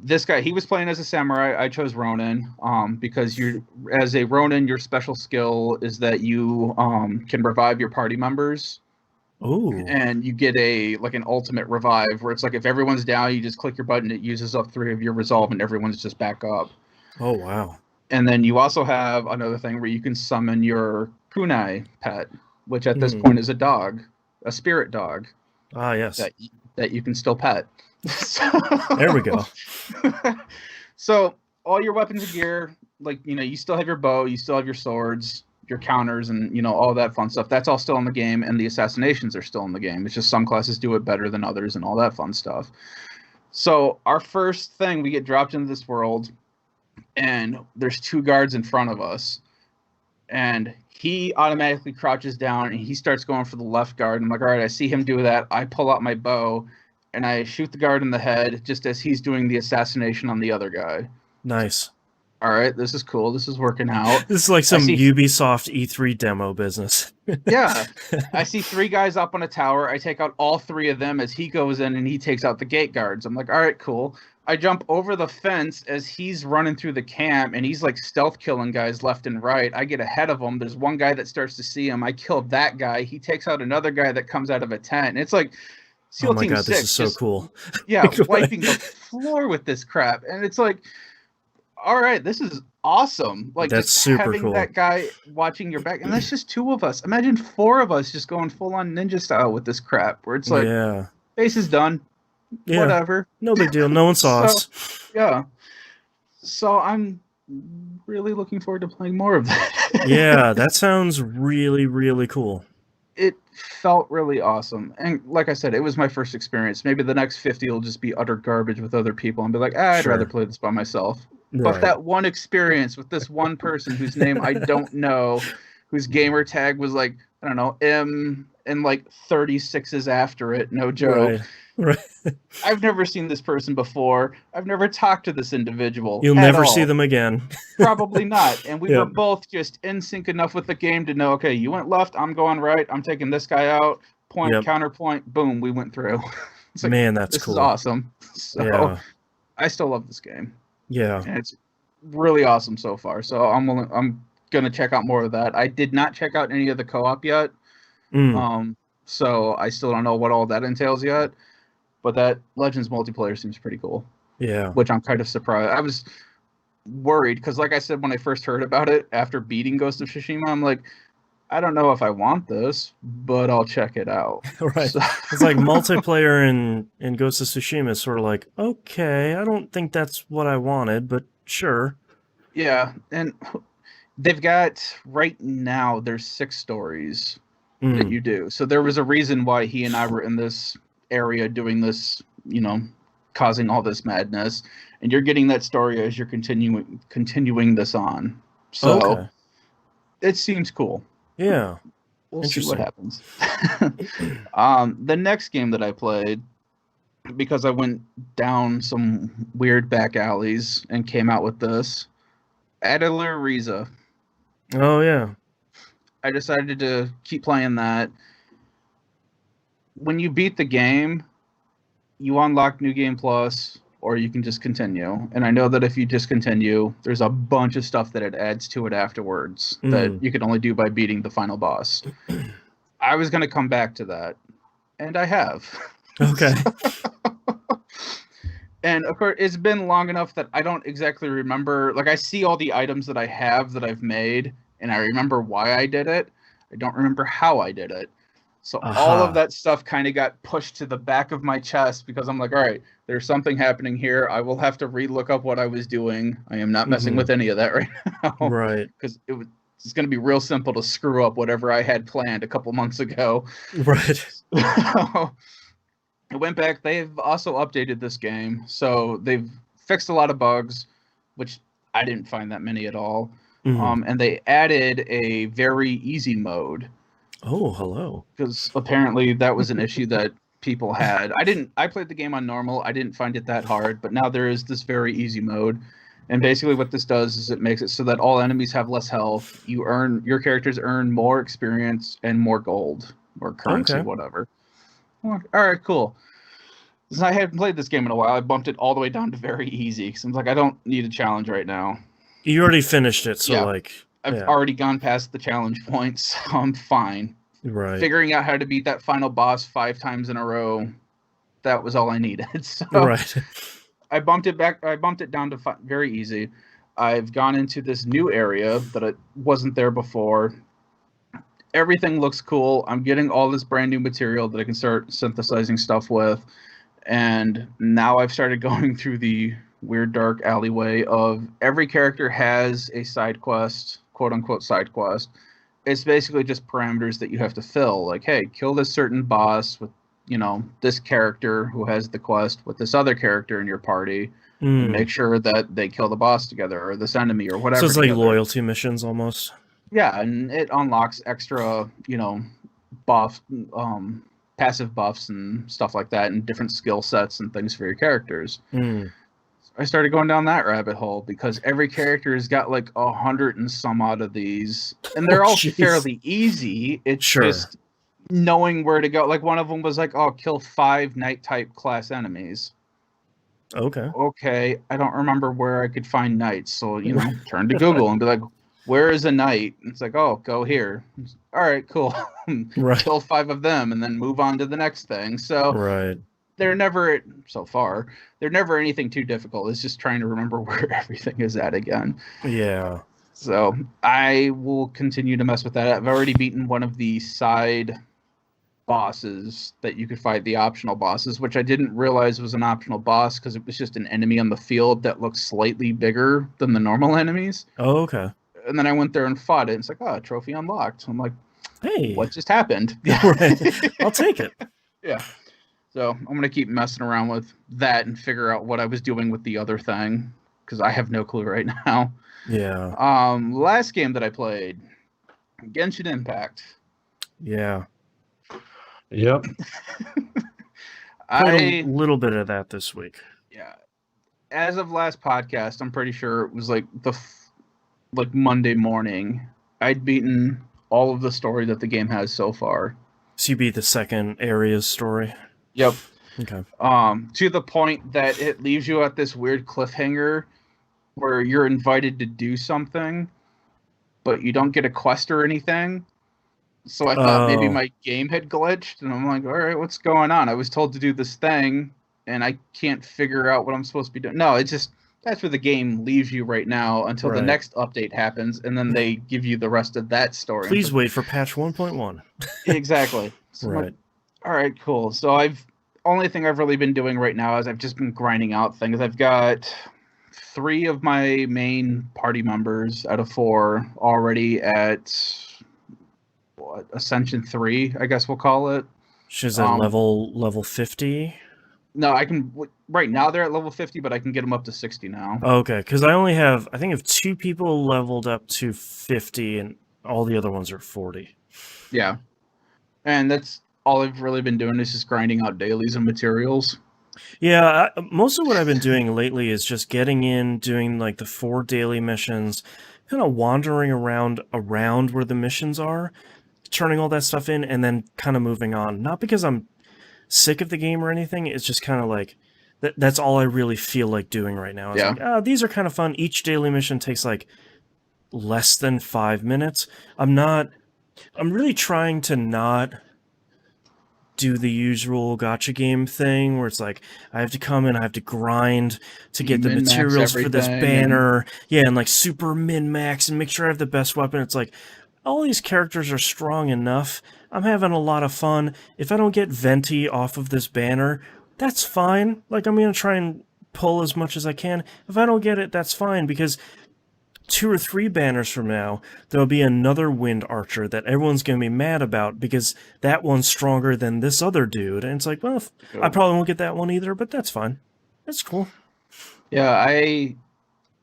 this guy, he was playing as a samurai. I chose Ronin because as a Ronin, your special skill is that you can revive your party members. Ooh. And you get an ultimate revive where it's like if everyone's down, you just click your button, it uses up 3 of your resolve, and everyone's just back up. Oh, wow. And then you also have another thing where you can summon your kunai pet, which at this point is a dog, a spirit dog. Ah, yes. That you can still pet. There we go. So all your weapons and gear, you still have your bow, you still have your swords, your counters, and all that fun stuff. That's all still in the game, and the assassinations are still in the game. It's just some classes do it better than others and all that fun stuff. So our first thing, we get dropped into this world, and there's 2 guards in front of us, and he automatically crouches down and he starts going for the left guard. I'm like, all right, I see him do that. I pull out my bow and I shoot the guard in the head just as he's doing the assassination on the other guy. Nice. All right, this is cool. This is working out. This is like some Ubisoft E3 demo business. Yeah. I see 3 guys up on a tower. I take out all 3 of them as he goes in and he takes out the gate guards. I'm like, all right, cool. I jump over the fence as he's running through the camp, and he's like stealth killing guys left and right. I get ahead of him. There's one guy that starts to see him. I kill that guy. He takes out another guy that comes out of a tent. And it's like SEAL Team 6. This is so cool. Yeah, wiping the floor with this crap. And it's like, all right, this is awesome. Like, that's just super having cool. That guy watching your back. And that's just 2 of us. Imagine 4 of us just going full on ninja style with this crap, where it's like, base is done. Yeah. Whatever. No big deal. No one saw us. Yeah. So I'm really looking forward to playing more of that. Yeah, that sounds really, really cool. It felt really awesome. And like I said, it was my first experience. Maybe the next 50 will just be utter garbage with other people and be like, I'd rather play this by myself. Right. But that one experience with this one person whose name I don't know, whose gamer tag was like, I don't know, M and like 36s after it, no joke. Right. I've never seen this person before. I've never talked to this individual. You'll never see them again. Probably not. And we were both just in sync enough with the game to know, okay, you went left, I'm going right, I'm taking this guy out, point, counterpoint, boom, we went through. It's like, man, that's cool. This is awesome. So I still love this game. Yeah. And it's really awesome so far. So I'm gonna check out more of that. I did not check out any of the co-op yet. So I still don't know what all that entails yet. But that Legends multiplayer seems pretty cool. Yeah. Which I'm kind of surprised. I was worried because, like I said, when I first heard about it after beating Ghost of Tsushima, I'm like, I don't know if I want this, but I'll check it out. Right. So. It's like multiplayer in Ghost of Tsushima is sort of like, okay, I don't think that's what I wanted, but sure. Yeah. And they've got, right now, there's 6 stories that you do. So there was a reason why he and I were in this area doing this, causing all this madness, and you're getting that story as you're continuing this on. So it seems cool. Yeah. We'll see what happens. The next game that I played, because I went down some weird back alleys and came out with this, Atelier Ryza. Oh yeah. I decided to keep playing that. When you beat the game, you unlock New Game Plus, or you can just continue. And I know that if you discontinue, there's a bunch of stuff that it adds to it afterwards that you can only do by beating the final boss. I was going to come back to that, and I have. Okay. And of course, it's been long enough that I don't exactly remember. Like, I see all the items that I have that I've made, and I remember why I did it. I don't remember how I did it. So all of that stuff kind of got pushed to the back of my chest because I'm like, all right, there's something happening here. I will have to re-look up what I was doing. I am not messing with any of that right now. Right. Because it's going to be real simple to screw up whatever I had planned a couple months ago. Right. I went back. They've also updated this game. So they've fixed a lot of bugs, which I didn't find that many at all. And they added a very easy mode. Oh, hello. Because apparently that was an issue that people had. I played the game on normal. I didn't find it that hard, but now there is this very easy mode. And basically what this does is it makes it so that all enemies have less health. Your characters earn more experience and more gold or currency, whatever. All right, cool. Since I hadn't played this game in a while, I bumped it all the way down to very easy. Because I'm like, I don't need a challenge right now. You already finished it, so yeah. I've already gone past the challenge points, so I'm fine. Right. Figuring out how to beat that final boss 5 times in a row, that was all I needed. So right. I bumped it down to very easy. I've gone into this new area that it wasn't there before. Everything looks cool. I'm getting all this brand new material that I can start synthesizing stuff with. And now I've started going through the weird dark alleyway of every character has a side quest, quote unquote side quest. It's basically just parameters that you have to fill. Like, hey, kill this certain boss with, this character who has the quest with this other character in your party. And make sure that they kill the boss together or this enemy or whatever. So it's like loyalty missions almost. Yeah, and it unlocks extra, buff, passive buffs and stuff like that, and different skill sets and things for your characters. I started going down that rabbit hole because every character has got like 100 and some odd of these, and they're all fairly easy. It's just knowing where to go. Like one of them was like, kill 5 night type class enemies. Okay, I don't remember where I could find knights, so turn to Google and be like, where is a knight? And it's like, go here. All right, cool. Kill 5 of them and then move on to the next thing. So they're never anything too difficult. It's just trying to remember where everything is at again. Yeah. So I will continue to mess with that. I've already beaten one of the side bosses that you could fight, the optional bosses, which I didn't realize was an optional boss because it was just an enemy on the field that looked slightly bigger than the normal enemies. Oh, okay. And then I went there and fought it. And it's like, trophy unlocked. So I'm like, hey, what just happened? I'll take it. Yeah. So I'm going to keep messing around with that and figure out what I was doing with the other thing because I have no clue right now. Yeah. Last game that I played, Genshin Impact. Yeah. Yep. A little bit of that this week. Yeah. As of last podcast, I'm pretty sure it was like Monday morning. I'd beaten all of the story that the game has so far. So you beat the second area's story? Yep. Okay. To the point that it leaves you at this weird cliffhanger where you're invited to do something, but you don't get a quest or anything. So I thought maybe my game had glitched, and I'm like, all right, what's going on? I was told to do this thing, and I can't figure out what I'm supposed to be doing. No, it's just that's where the game leaves you right now until the next update happens, and then they give you the rest of that story. Please wait for patch 1.1. Exactly. So like, all right, cool. So only thing I've really been doing right now is I've just been grinding out things. I've got 3 of my main party members out of 4 already at Ascension 3, I guess we'll call it. She's at level 50. No, I can. Right now they're at level 50, but I can get them up to 60 now. Okay, because I think of 2 people leveled up to 50, and all the other ones are 40. Yeah, and that's all I've really been doing is just grinding out dailies and materials. Yeah, most of what I've been doing lately is just getting in, doing like the 4 daily missions, kind of wandering around where the missions are, turning all that stuff in, and then kind of moving on. Not because I'm sick of the game or anything, it's just kind of like that's all I really feel like doing right now. It's like, these are kind of fun. Each daily mission takes like less than 5 minutes. I'm really trying to not do the usual gacha game thing where it's like I have to come in, I have to grind to get the materials for this banner, and like super min-max and make sure I have the best weapon. It's like all these characters are strong enough. I'm having a lot of fun. If I don't get Venti off of this banner, that's fine. Like, I'm gonna try and pull as much as I can. If I don't get it, that's fine, because 2 or 3 banners from now, there'll be another Wind Archer that everyone's going to be mad about because that one's stronger than this other dude. And it's like, well, I probably won't get that one either, but that's fine. That's cool. Yeah,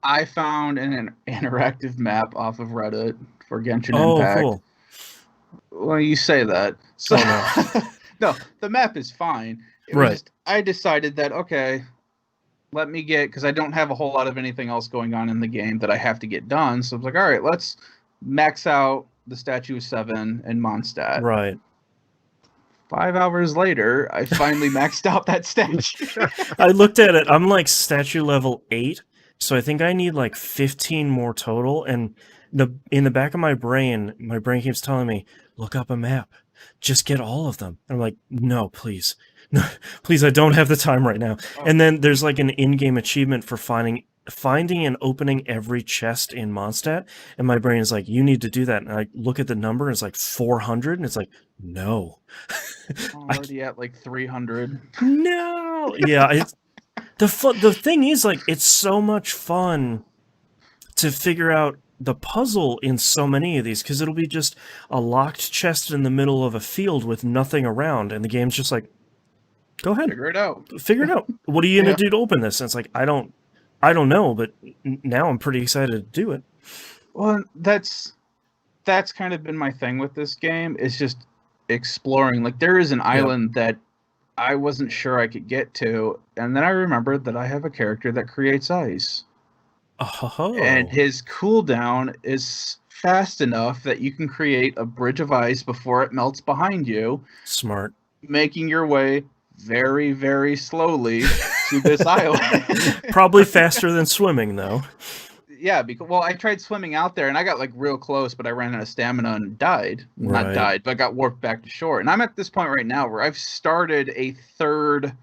I found an interactive map off of Reddit for Genshin Impact. Oh, cool. Well, you say that. So, no, the map is fine. I decided that, okay, let me get, because I don't have a whole lot of anything else going on in the game that I have to get done. So I was like, all right, let's max out the Statue of 7 in Mondstadt. Right. 5 hours later, I finally maxed out that statue. I looked at it. I'm like statue level 8, so I think I need like 15 more total. And in the back of my brain keeps telling me, look up a map. Just get all of them. And I'm like, no, please. No, please, I don't have the time right now. And then there's like an in-game achievement for finding and opening every chest in Mondstadt, and my brain is like, you need to do that. And I look at the number, and it's like 400, and it's like, no. I'm already at like 300. No! Yeah, the thing is, like, it's so much fun to figure out the puzzle in so many of these, because it'll be just a locked chest in the middle of a field with nothing around, and the game's just like, go ahead. Figure it out. What are you going to do to open this? And it's like, I don't know, but now I'm pretty excited to do it. Well, that's kind of been my thing with this game, is just exploring. Like, there is an island that I wasn't sure I could get to, and then I remembered that I have a character that creates ice. Oh. And his cooldown is fast enough that you can create a bridge of ice before it melts behind you. Smart. Making your way very, very slowly to this island. Probably faster than swimming, though. Yeah, because, well, I tried swimming out there, and I got, like, real close, but I ran out of stamina and died. Right. Not died, but got warped back to shore. And I'm at this point right now where I've started a third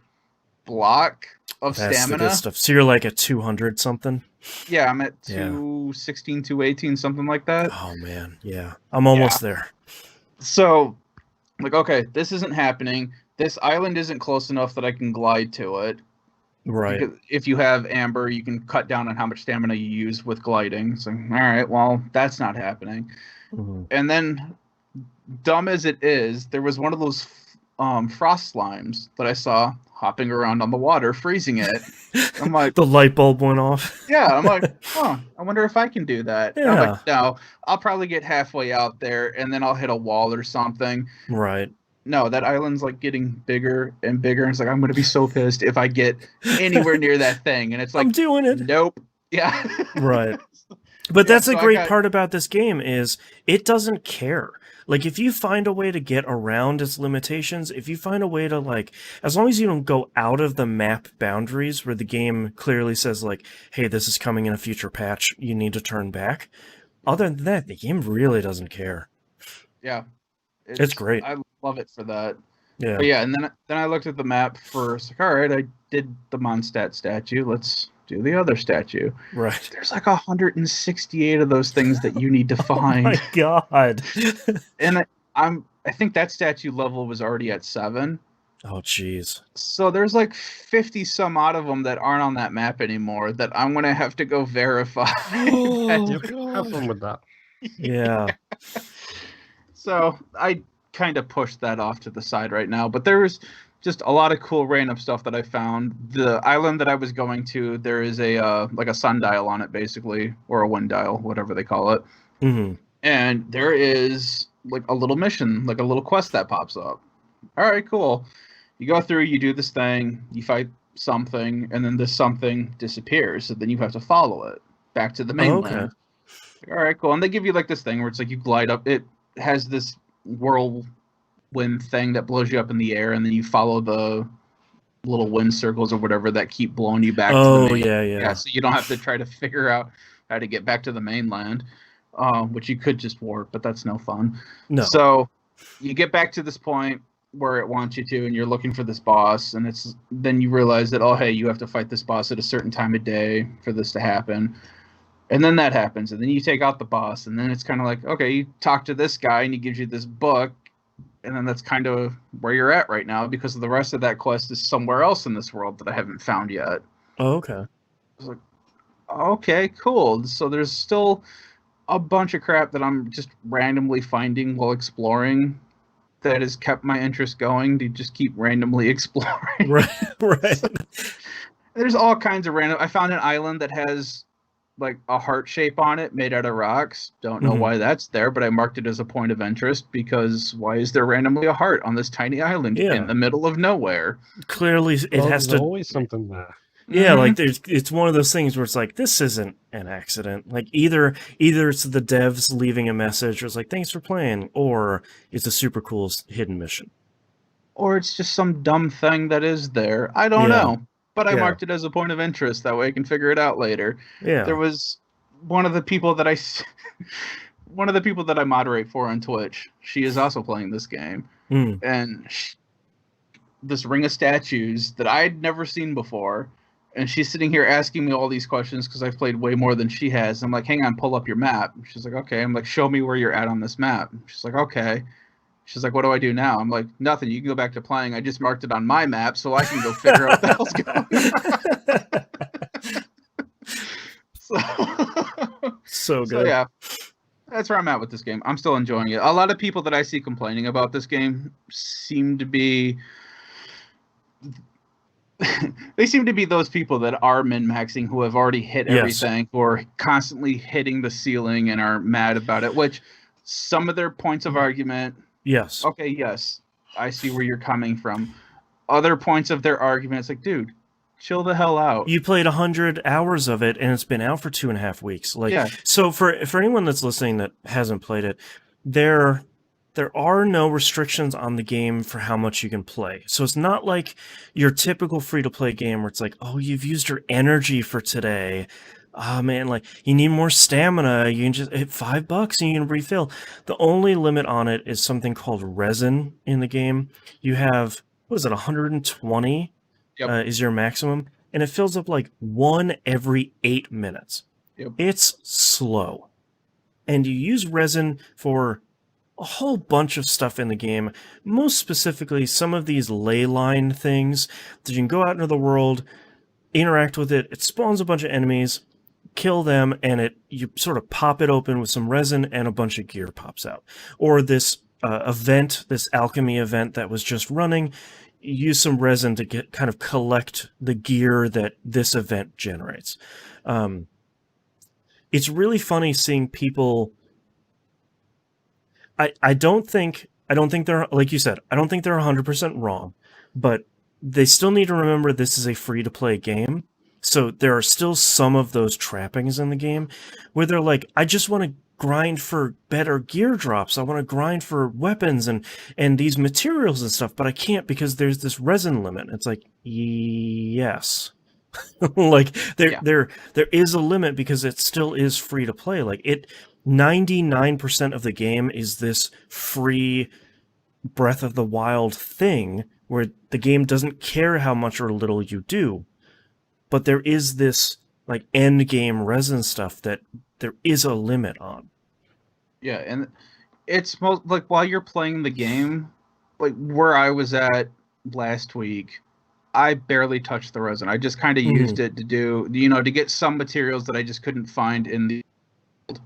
block of stamina. That's the good stuff. So you're, like, at 200 something? Yeah, I'm at 216, 218, something like that. Oh, man, yeah. I'm almost there. So, like, okay, this isn't happening. This island isn't close enough that I can glide to it. Right. Because if you have Amber, you can cut down on how much stamina you use with gliding. So, all right, well, that's not happening. Mm-hmm. And then, dumb as it is, there was one of those frost slimes that I saw hopping around on the water, freezing it. I'm like, the light bulb went off. Yeah, I'm like, I wonder if I can do that. Yeah. I'm like, no, I'll probably get halfway out there, and then I'll hit a wall or something. Right. No, that island's like getting bigger and bigger. And it's like, I'm going to be so pissed if I get anywhere near that thing. And it's like, I'm doing it. Nope. Yeah. Right. But that's a great part about this game, is it doesn't care. Like, if you find a way to get around its limitations, if you find a way to, like, as long as you don't go out of the map boundaries where the game clearly says, like, hey, this is coming in a future patch, you need to turn back. Other than that, the game really doesn't care. Yeah. It's great. I love it for that. Yeah. But yeah, and then I looked at the map for, like, all right, I did the Mondstadt statue. Let's do the other statue. Right. There's like 168 of those things that you need to find. Oh my God. And I think that statue level was already at 7. Oh, jeez. So there's like 50 some odd of them that aren't on that map anymore that I'm going to have to go verify. Oh, have fun with that. Yeah. So I kind of pushed that off to the side right now, but there's just a lot of cool random stuff that I found. The island that I was going to, there is a like a sundial on it, basically, or a wind dial, whatever they call it. Mm-hmm. And there is like a little mission, like a little quest that pops up. All right, cool. You go through, you do this thing, you fight something, and then this something disappears. So then you have to follow it back to the mainland. Okay. All right, cool. And they give you like this thing where it's like you glide up. It has this whirlwind thing that blows you up in the air, and then you follow the little wind circles or whatever that keep blowing you back to the mainland. Yeah, so you don't have to try to figure out how to get back to the mainland, which you could just warp, but that's no fun. No. So you get back to this point, where it wants you to, and you're looking for this boss, and then you realize that, oh, hey, you have to fight this boss at a certain time of day for this to happen. And then that happens, and then you take out the boss, and then it's kind of like, okay, you talk to this guy, and he gives you this book, and then that's kind of where you're at right now, because the rest of that quest is somewhere else in this world that I haven't found yet. Oh, okay. I was like, okay, cool. So there's still a bunch of crap that I'm just randomly finding while exploring that has kept my interest going to just keep randomly exploring. Right. There's all kinds of random. I found an island that has like a heart shape on it made out of rocks. Don't know why that's there, but I marked it as a point of interest because why is there randomly a heart on this tiny island in the middle of nowhere? Clearly, it has to. There's always something there. Yeah, like it's one of those things where it's like, this isn't an accident. Like either it's the devs leaving a message, or it's like, thanks for playing, or it's a super cool hidden mission, or it's just some dumb thing that is there. I don't know. But I marked it as a point of interest. That way I can figure it out later. Yeah. There was one of the people that I moderate for on Twitch. She is also playing this game. And this ring of statues that I'd never seen before. And she's sitting here asking me all these questions because I've played way more than she has. I'm like, hang on, pull up your map. She's like, okay. I'm like, show me where you're at on this map. She's like, okay. She's like, what do I do now? I'm like, nothing. You can go back to playing. I just marked it on my map so I can go figure out what the hell's going on. So good. So, yeah, that's where I'm at with this game. I'm still enjoying it. A lot of people that I see complaining about this game seem to be... they seem to be those people that are min-maxing who have already hit everything, who are constantly hitting the ceiling and are mad about it, which some of their points of argument... Yes. Okay, yes. I see where you're coming from. Other points of their argument, it's like, dude, chill the hell out. You played 100 hours of it, and it's been out for 2.5 weeks. So for anyone that's listening that hasn't played it, there are no restrictions on the game for how much you can play. So it's not like your typical free-to-play game where it's like, oh, you've used your energy for today. Oh man, like you need more stamina. You can just hit $5 and you can refill. The only limit on it is something called resin in the game. You have, 120 is your maximum, and it fills up like 1 every 8 minutes. Yep. It's slow. And you use resin for a whole bunch of stuff in the game, most specifically some of these ley line things that you can go out into the world, interact with it, it spawns a bunch of enemies, kill them, and you sort of pop it open with some resin and a bunch of gear pops out. Or this this alchemy event that was just running, use some resin to kind of collect the gear that this event generates. It's really funny seeing people... I don't think they're, like you said, I don't think they're 100% wrong, but they still need to remember this is a free-to-play game. So there are still some of those trappings in the game where they're like, I just want to grind for better gear drops. I want to grind for weapons and these materials and stuff, but I can't because there's this resin limit. It's like, yes. Like there is a limit because it still is free to play. Like 99% of the game is this free Breath of the Wild thing where the game doesn't care how much or little you do. But there is this like end game resin stuff that there is a limit on. Yeah, and it's most like while you're playing the game, like where I was at last week, I barely touched the resin. I just kind of used it to do, to get some materials that I just couldn't find in the world.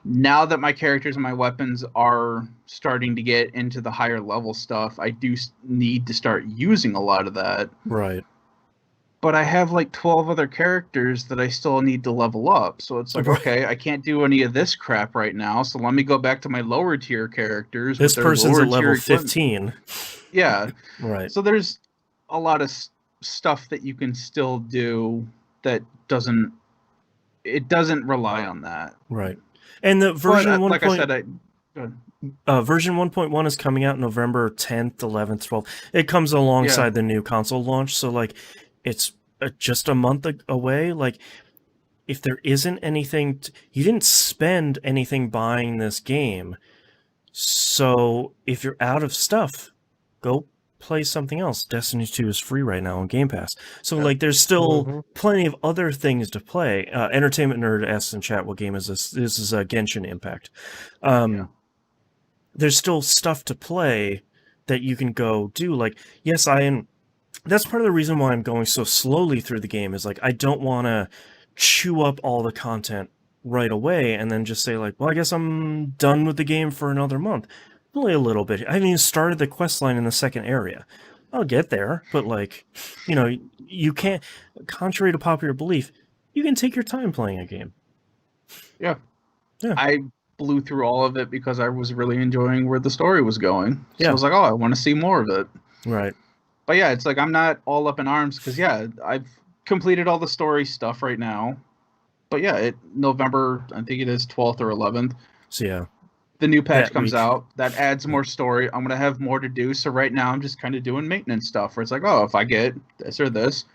Now that my characters and my weapons are starting to get into the higher level stuff, I do need to start using a lot of that. Right. But I have like 12 other characters that I still need to level up. So it's like, okay, I can't do any of this crap right now. So let me go back to my lower tier characters. This person's at level 15. Yeah. Right. So there's a lot of stuff that you can still do that doesn't rely on that. Right. And the version 1. Like I said, version 1.1 is coming out November 10th, 11th, 12th. It comes alongside the new console launch. So like, it's just a month away. Like, if there isn't anything... you didn't spend anything buying this game. So, if you're out of stuff, go play something else. Destiny 2 is free right now on Game Pass. So, like, there's still plenty of other things to play. Entertainment Nerd asks in chat, what game is this? This is Genshin Impact. There's still stuff to play that you can go do. Like, yes, that's part of the reason why I'm going so slowly through the game, is like, I don't want to chew up all the content right away and then just say, like, well, I guess I'm done with the game for another month. Only a little bit. I haven't even started the quest line in the second area. I'll get there, but, like, you know, you can't, contrary to popular belief, you can take your time playing a game. Yeah. I blew through all of it because I was really enjoying where the story was going. So I was like, oh, I want to see more of it. Right. But yeah, it's like I'm not all up in arms because, I've completed all the story stuff right now. But yeah, November, I think it is 12th or 11th. So the new patch comes out. That adds more story. I'm going to have more to do. So right now I'm just kind of doing maintenance stuff where it's like, oh, if I get this or this,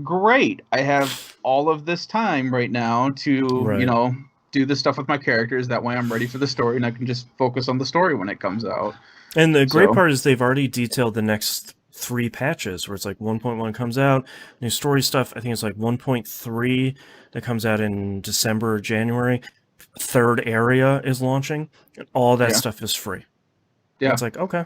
great. I have all of this time right now to, you know, do the stuff with my characters. That way I'm ready for the story and I can just focus on the story when it comes out. And the great part is they've already detailed the next 3 patches where it's like 1.1 comes out, new story stuff. I think it's like 1.3 that comes out in December or January. 3rd area is launching, and all that stuff is free. Yeah, it's like, okay.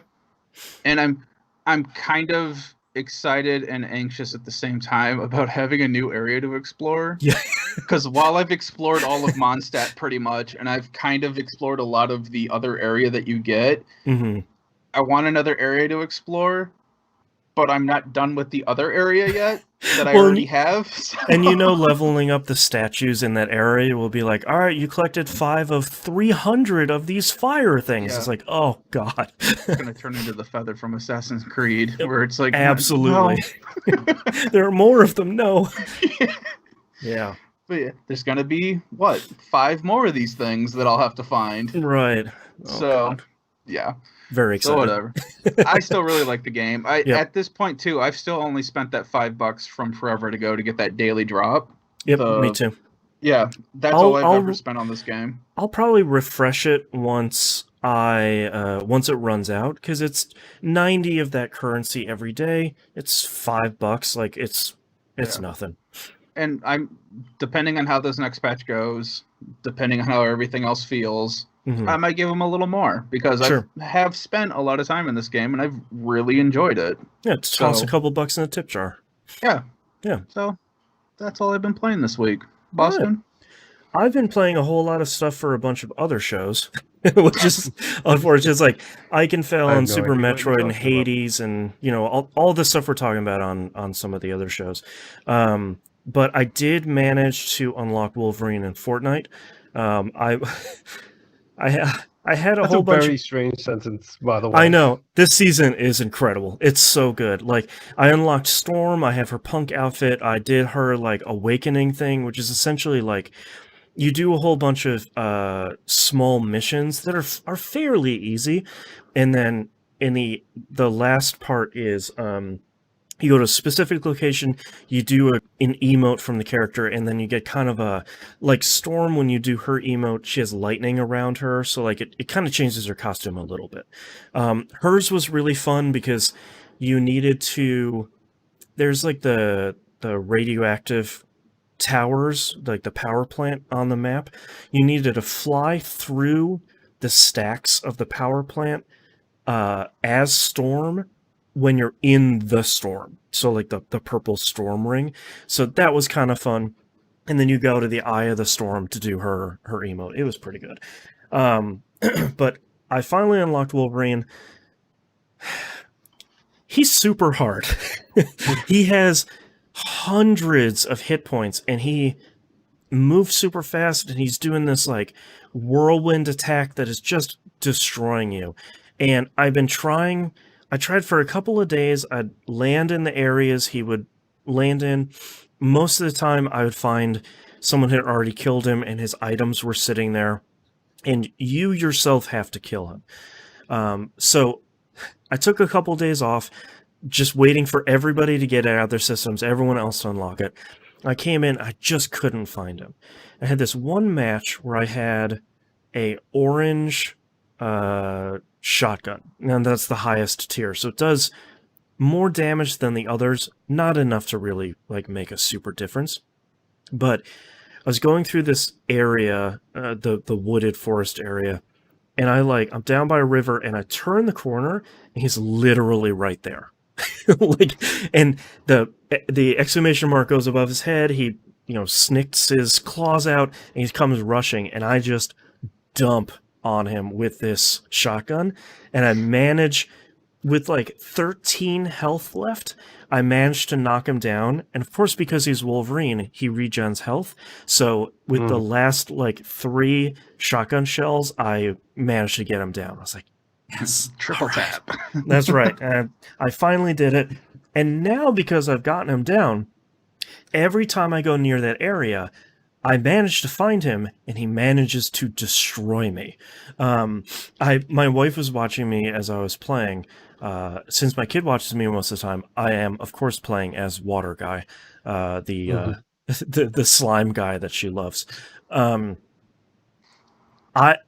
And I'm kind of excited and anxious at the same time about having a new area to explore. Yeah. Because while I've explored all of Mondstadt pretty much, and I've kind of explored a lot of the other area that you get, I want another area to explore, but I'm not done with the other area yet that I already have. So. And you know, leveling up the statues in that area will be like, all right, you collected 5 of 300 of these fire things. It's like, oh, God. It's going to turn into the feather from Assassin's Creed, where it's like... Absolutely. No. There are more of them, no. Yeah. But yeah, there's going to be, 5 more of these things that I'll have to find. Right. Oh, God. Yeah. Very excited. So whatever. I still really like the game. At this point too, I've still only spent that $5 from Forever to Go to get that daily drop. Yep, me too. Yeah, that's all I've ever spent on this game. I'll probably refresh it once once it runs out, because it's 90 of that currency every day. It's $5. Like it's nothing. And I'm depending on how this next patch goes, depending on how everything else feels. I might give them a little more because I have spent a lot of time in this game and I've really enjoyed it. Yeah, toss a couple bucks in a tip jar. Yeah. Yeah. So that's all I've been playing this week. Boston? I've been playing a whole lot of stuff for a bunch of other shows, which is unfortunate. It's like Iconfell and Super Metroid and Hades and, you know, all the stuff we're talking about on some of the other shows. But I did manage to unlock Wolverine in Fortnite. I had a whole bunch. Very strange sentence, by the way. I know. This season is incredible. It's so good. Like, I unlocked Storm. I have her punk outfit. I did her, like, awakening thing, which is essentially, like, you do a whole bunch of small missions that are fairly easy. And then in the last part is... you go to a specific location, you do an emote from the character, and then you get kind of a... Like, Storm, when you do her emote, she has lightning around her, so, like, it kind of changes her costume a little bit. Hers was really fun because you needed to... There's, like, the radioactive towers, like the power plant on the map. You needed to fly through the stacks of the power plant as Storm, when you're in the storm. So like the purple storm ring. So that was kind of fun. And then you go to the Eye of the Storm to do her emote. It was pretty good. But I finally unlocked Wolverine. He's super hard. He has hundreds of hit points and he moves super fast and he's doing this like whirlwind attack that is just destroying you. And I've been trying... I tried for a couple of days. I'd land in the areas he would land in. Most of the time, I would find someone had already killed him and his items were sitting there. And you yourself have to kill him. So I took a couple of days off, just waiting for everybody to get out of their systems, everyone else to unlock it. I came in, I just couldn't find him. I had this one match where I had a orange... shotgun, and that's the highest tier. So it does more damage than the others, not enough to really like make a super difference. But I was going through this area, the wooded forest area, and I'm down by a river, and I turn the corner, and he's literally right there. Like, and the exclamation mark goes above his head. He, snicks his claws out, and he comes rushing, and I just dump on him with this shotgun, and I manage, with like 13 health left, I managed to knock him down, and of course, because he's Wolverine, he regens health. So with the last like 3 shotgun shells, I managed to get him down. I was like, yes, triple tap. That's right. And I finally did it. And now, because I've gotten him down, every time I go near that area, I manage to find him, and he manages to destroy me. My wife was watching me as I was playing. Since my kid watches me most of the time, I am, of course, playing as Water Guy, the slime guy that she loves.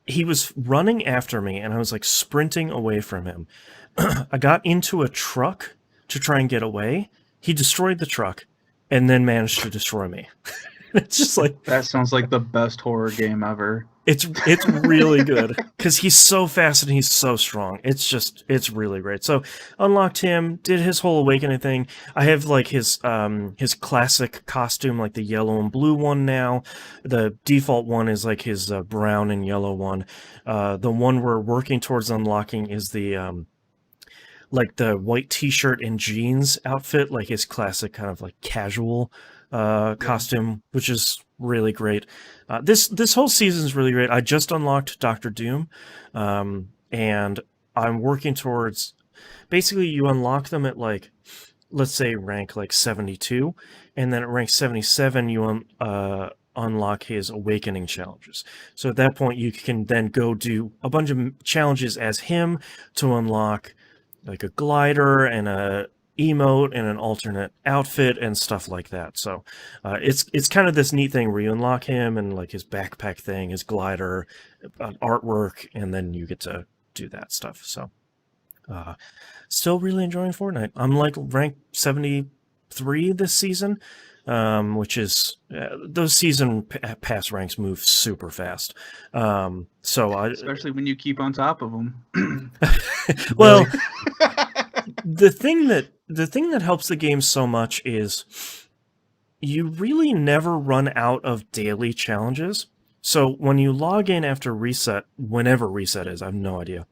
He was running after me, and I was like sprinting away from him. I got into a truck to try and get away. He destroyed the truck, and then managed to destroy me. It's just like, that sounds like the best horror game ever. It's really good because he's so fast and he's so strong. It's really great. So unlocked him, did his whole awakening thing. I have like his classic costume, like the yellow and blue one now. The default one is like his brown and yellow one. The one we're working towards unlocking is the like the white t-shirt and jeans outfit, like his classic kind of like casual costume, which is really great. This whole season is really great. I just unlocked Dr. Doom, and I'm working towards, basically you unlock them at like, let's say rank like 72, and then at rank 77 you unlock his awakening challenges. So at that point you can then go do a bunch of challenges as him to unlock like a glider and a emote and an alternate outfit and stuff like that. So it's kind of this neat thing where you unlock him and like his backpack thing, his glider, artwork, and then you get to do that stuff. So still really enjoying Fortnite. I'm like rank 73 this season, which is those season pass ranks move super fast. Especially when you keep on top of them. Well, the thing that helps the game so much is you really never run out of daily challenges. So when you log in after reset, whenever reset is, I have no idea,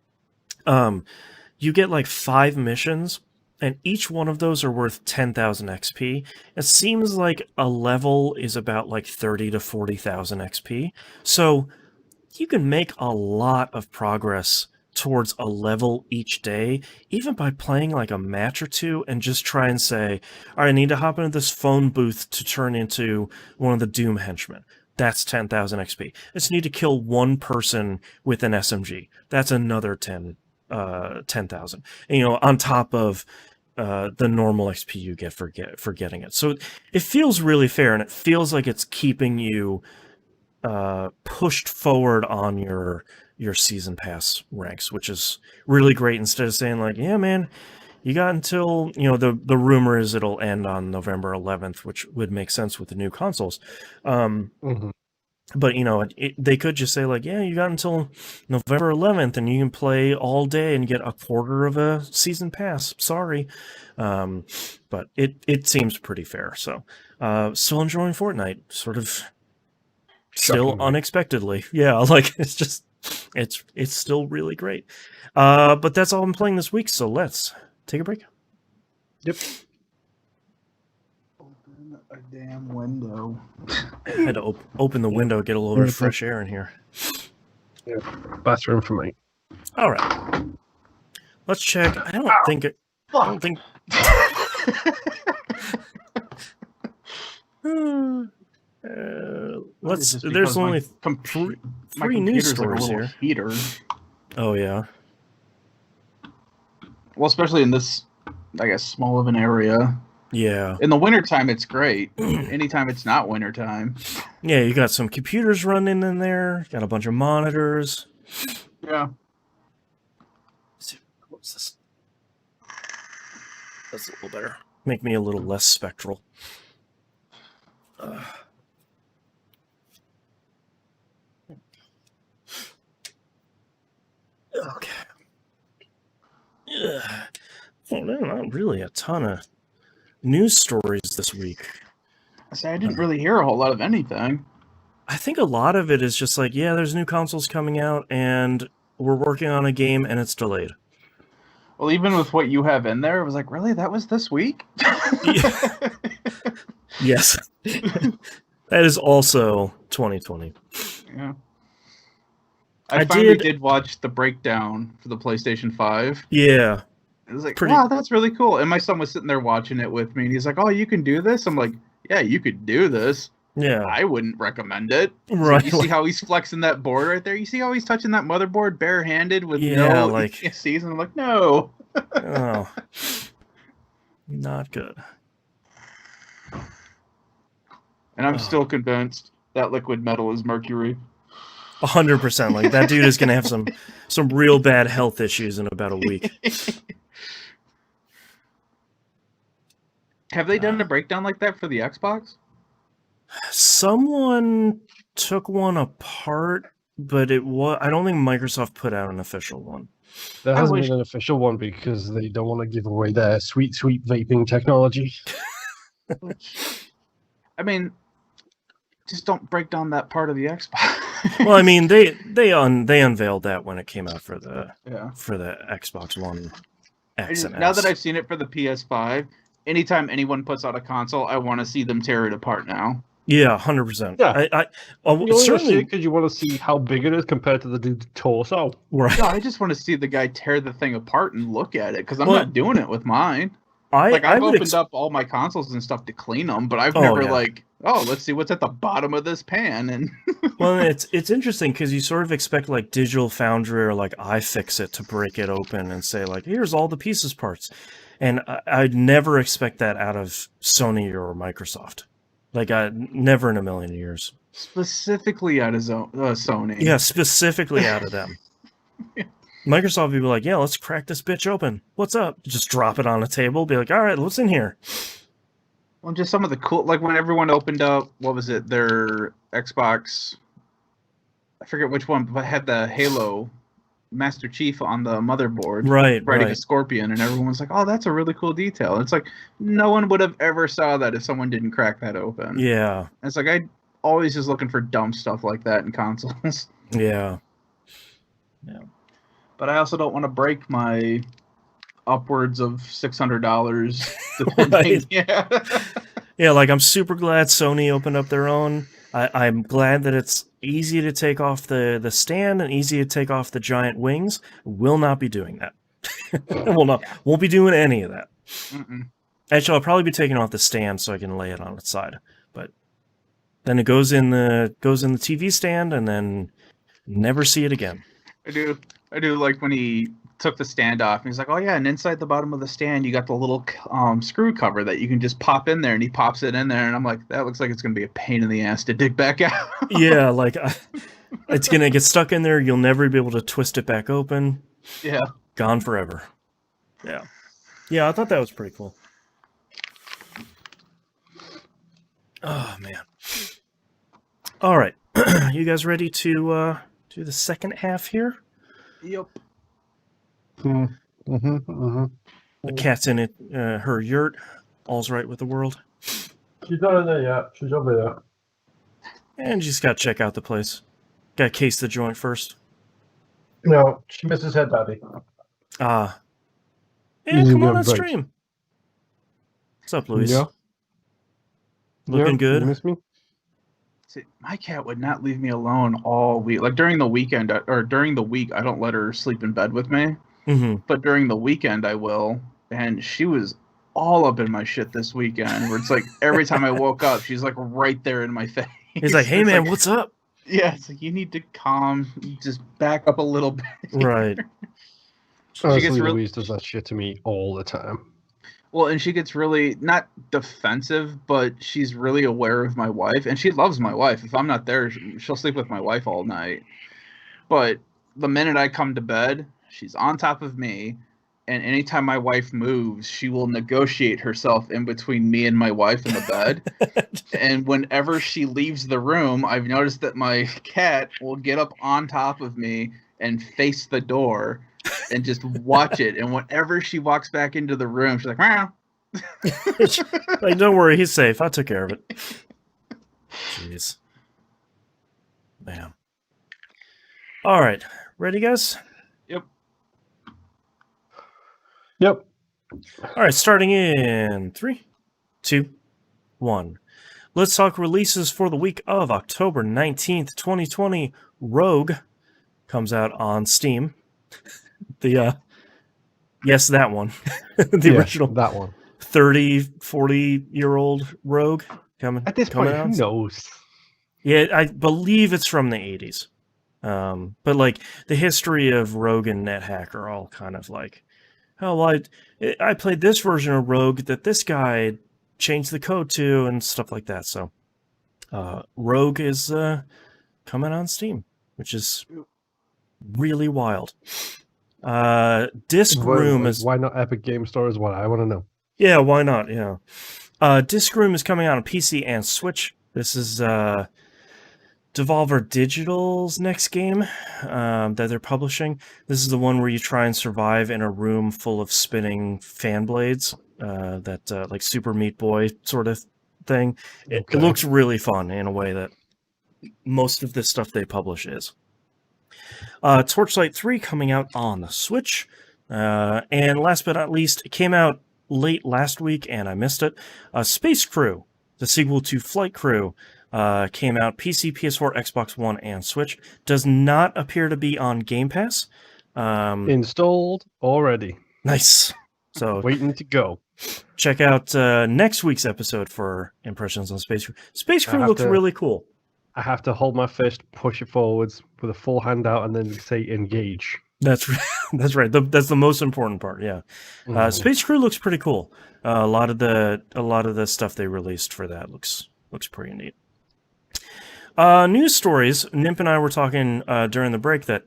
you get like 5 missions, and each one of those are worth 10,000 XP. It seems like a level is about like 30 to 40,000 XP. So you can make a lot of progress towards a level each day, even by playing like a match or two and just try and say, all right, I need to hop into this phone booth to turn into one of the Doom henchmen. That's 10,000 XP. I just need to kill one person with an SMG. That's another 10,000. On top of the normal XP you get for getting it. So it feels really fair, and it feels like it's keeping you pushed forward on your season pass ranks, which is really great. Instead of saying like, yeah, man, you got until, the rumor is it'll end on November 11th, which would make sense with the new consoles. But, they could just say like, yeah, you got until November 11th and you can play all day and get a quarter of a season pass. Sorry. But it seems pretty fair. So still enjoying Fortnite, sort of still unexpectedly. Yeah, like it's still really great. But that's all I'm playing this week, so let's take a break. Yep. Open a damn window. I had to open the window, get a little bit of fresh air in here. Yeah, bathroom for me. All right. Let's check. I don't think. There's only three news stories here. Heater. Oh yeah. Well, especially in this, I guess, small of an area. Yeah. In the wintertime, it's great. Anytime it's not wintertime. Yeah, you got some computers running in there. Got a bunch of monitors. Yeah. What's this? That's a little better. Make me a little less spectral. Okay. Well, not really a ton of news stories this week. I didn't really hear a whole lot of anything. I think a lot of it is just like, yeah, there's new consoles coming out, and we're working on a game, and it's delayed. Well, even with what you have in there, it was like, really? That was this week? Yes. That is also 2020. Yeah. I finally did watch the breakdown for the PlayStation 5. Yeah. It was like, wow, that's really cool. And my son was sitting there watching it with me, and he's like, oh, you can do this? I'm like, yeah, you could do this. Yeah. I wouldn't recommend it. Right. So you see how he's flexing that board right there? You see how he's touching that motherboard barehanded with no ESCs? And I'm like, no. Oh. Not good. And I'm still convinced that liquid metal is mercury. 100%. Like, that dude is going to have some real bad health issues in about a week. Have they done a breakdown like that for the Xbox? Someone took one apart, but I don't think Microsoft put out an official one. There hasn't been an official one because they don't want to give away their sweet vaping technology. I mean, just don't break down that part of the Xbox. Well, I mean, they unveiled that when it came out for the Xbox One X and S. Now that I've seen it for the PS5, anytime anyone puts out a console, I want to see them tear it apart now. Yeah, 100%. Yeah, certainly because you want to see how big it is compared to the dude's torso. Right. No, I just want to see the guy tear the thing apart and look at it because I'm not doing it with mine. I've opened up all my consoles and stuff to clean them, but I've never let's see what's at the bottom of this pan. And well, it's interesting because you sort of expect like Digital Foundry or like iFixit to break it open and say like, here's all the pieces parts, and I'd never expect that out of Sony or Microsoft. Like, never in a million years. Specifically out of Sony. Yeah, specifically out of them. Yeah. Microsoft would be like, yeah, let's crack this bitch open. What's up? Just drop it on a table. Be like, all right, what's in here? Well, just some of the cool... Like, when everyone opened up, what was it? Their Xbox... I forget which one, but had the Halo Master Chief on the motherboard. Riding a Scorpion, and everyone was like, oh, that's a really cool detail. And it's like, no one would have ever saw that if someone didn't crack that open. Yeah. And it's like, I always just looking for dumb stuff like that in consoles. Yeah. Yeah. But I also don't want to break my upwards of $600 depending. Yeah. Yeah, like, I'm super glad Sony opened up their own. I'm glad that it's easy to take off the stand and easy to take off the giant wings. Will not be doing that. Won't be doing any of that. Mm-mm. Actually, I'll probably be taking off the stand so I can lay it on its side. But then it goes in the TV stand and then never see it again. I do like when he took the stand off and he's like, oh yeah, and inside the bottom of the stand you got the little screw cover that you can just pop in there, and he pops it in there, and I'm like, that looks like it's gonna be a pain in the ass to dig back out. Yeah, like it's gonna get stuck in there, you'll never be able to twist it back open. Yeah, gone forever. Yeah, I thought that was pretty cool. Oh man. All right. You guys ready to do the second half here? Yep. The cat's in it, her yurt. All's right with the world. She's not in there yet. She's over there. And she's got to check out the place. Got to case the joint first. No, she misses her daddy. Yeah, come on stream. What's up, Luis? Yeah. Looking good. You miss me? See, my cat would not leave me alone all week. Like during the weekend or during the week, I don't let her sleep in bed with me. Mm-hmm. But during the weekend, I will. And she was all up in my shit this weekend. Where it's like every time I woke up, she's like right there in my face. He's like, "Hey man, what's up?" Yeah, it's like you need to just back up a little bit. Right. Honestly, Louise does that shit to me all the time. Well, and she gets really, not defensive, but she's really aware of my wife. And she loves my wife. If I'm not there, she'll sleep with my wife all night. But the minute I come to bed, she's on top of me. and anytime my wife moves, she will negotiate herself in between me and my wife in the bed. And whenever she leaves the room, I've noticed that my cat will get up on top of me and face the door and just watch it. And whenever she walks back into the room, she's like, meow. Like, don't worry, he's safe. I took care of it. Jeez. Man. All right. Ready, guys? Yep. Yep. All right, starting in 3, 2, 1. Let's talk releases for the week of October 19th, 2020. Rogue comes out on Steam. Yes, that one. The original. That one. 30, 40-year-old Rogue coming. At this point, out. Who knows? Yeah, I believe it's from the 80s. But like the history of Rogue and NetHack are all kind of like, oh, well, I played this version of Rogue that this guy changed the code to and stuff like that. So Rogue is coming on Steam, which is really wild. Disc Room is... Why not Epic Game Store is what I want to know. Yeah, why not? Yeah. Disc Room is coming out on PC and Switch. This is Devolver Digital's next game that they're publishing. This is the one where you try and survive in a room full of spinning fan blades, that like Super Meat Boy sort of thing. It looks really fun in a way that most of the stuff they publish is. Torchlight 3 coming out on the Switch. And last but not least, it came out late last week and I missed it. Space Crew, the sequel to Flight Crew, came out PC, PS4, Xbox One, and Switch. Does not appear to be on Game Pass. Installed already. Nice. So waiting to go. Check out next week's episode for impressions on Space Crew. Space Crew looks really cool. I have to hold my fist, push it forwards with a full hand out, and then say engage. That's right. That's the most important part. Yeah, Space Crew looks pretty cool. A lot of the stuff they released for that looks pretty neat. News stories. Nimp and I were talking during the break that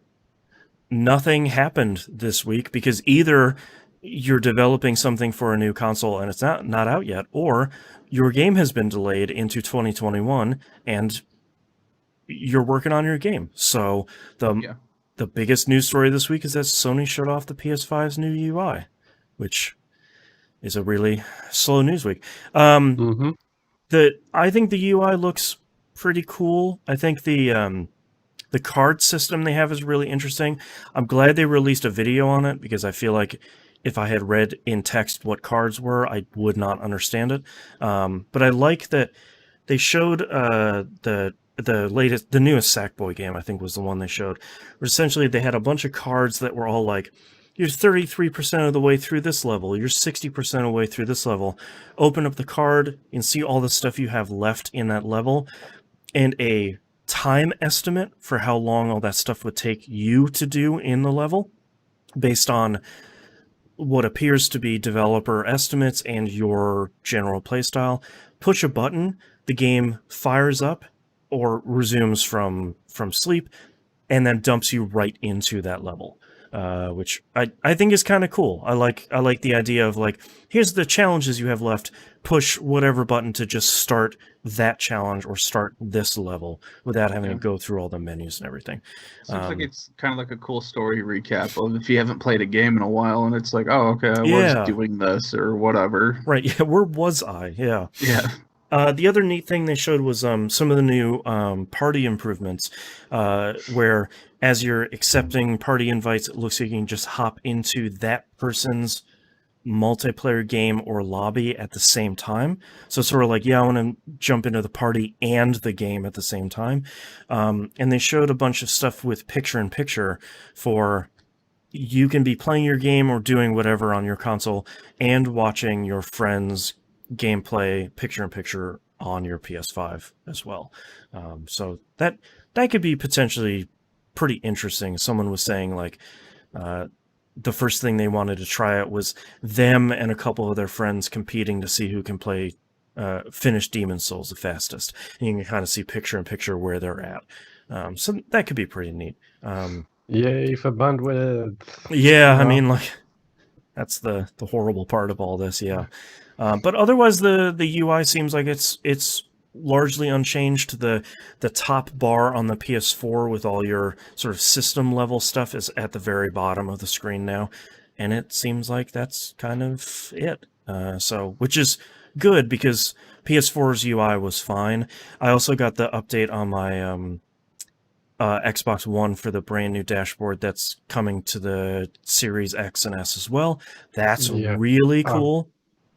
nothing happened this week because either you're developing something for a new console and it's not out yet, or your game has been delayed into 2021 and you're working on your game. So the biggest news story this week is that Sony showed off the PS5's new UI, which is a really slow news week. I think the UI looks pretty cool. I think the card system they have is really interesting. I'm glad they released a video on it because I feel like if I had read in text what cards were, I would not understand it. But I like that they showed the newest Sackboy game, I think was the one they showed, where essentially they had a bunch of cards that were all like, you're 33% of the way through this level, you're 60% of the way through this level. Open up the card and see all the stuff you have left in that level, and a time estimate for how long all that stuff would take you to do in the level, based on what appears to be developer estimates and your general playstyle. Push a button, the game fires up or resumes from sleep, and then dumps you right into that level, which I think is kind of cool. I like the idea of like, here's the challenges you have left. Push whatever button to just start that challenge or start this level without having to go through all the menus and everything. Seems like it's kind of like a cool story recap of if you haven't played a game in a while and it's like, oh, okay, I was doing this or whatever. Right, yeah, where was I? Yeah. Yeah. The other neat thing they showed was some of the new party improvements, where as you're accepting party invites, it looks like you can just hop into that person's multiplayer game or lobby at the same time. So it's sort of like, I want to jump into the party and the game at the same time. And they showed a bunch of stuff with picture-in-picture for you can be playing your game or doing whatever on your console and watching your friends' gameplay picture-in-picture on your PS5 as well. So that could be potentially pretty interesting. Someone was saying like the first thing they wanted to try out was them and a couple of their friends competing to see who can play finish Demon's Souls the fastest. And you can kind of see picture-in-picture where they're at. So that could be pretty neat. Yay for bandwidth. Yeah, I mean, like, That's the horrible part of all this, yeah. But otherwise, the UI seems like it's largely unchanged. The top bar on the PS4 with all your sort of system level stuff is at the very bottom of the screen now, and it seems like that's kind of it. So, which is good because PS4's UI was fine. I also got the update on my Xbox One for the brand new dashboard that's coming to the Series X and S as well. That's really cool.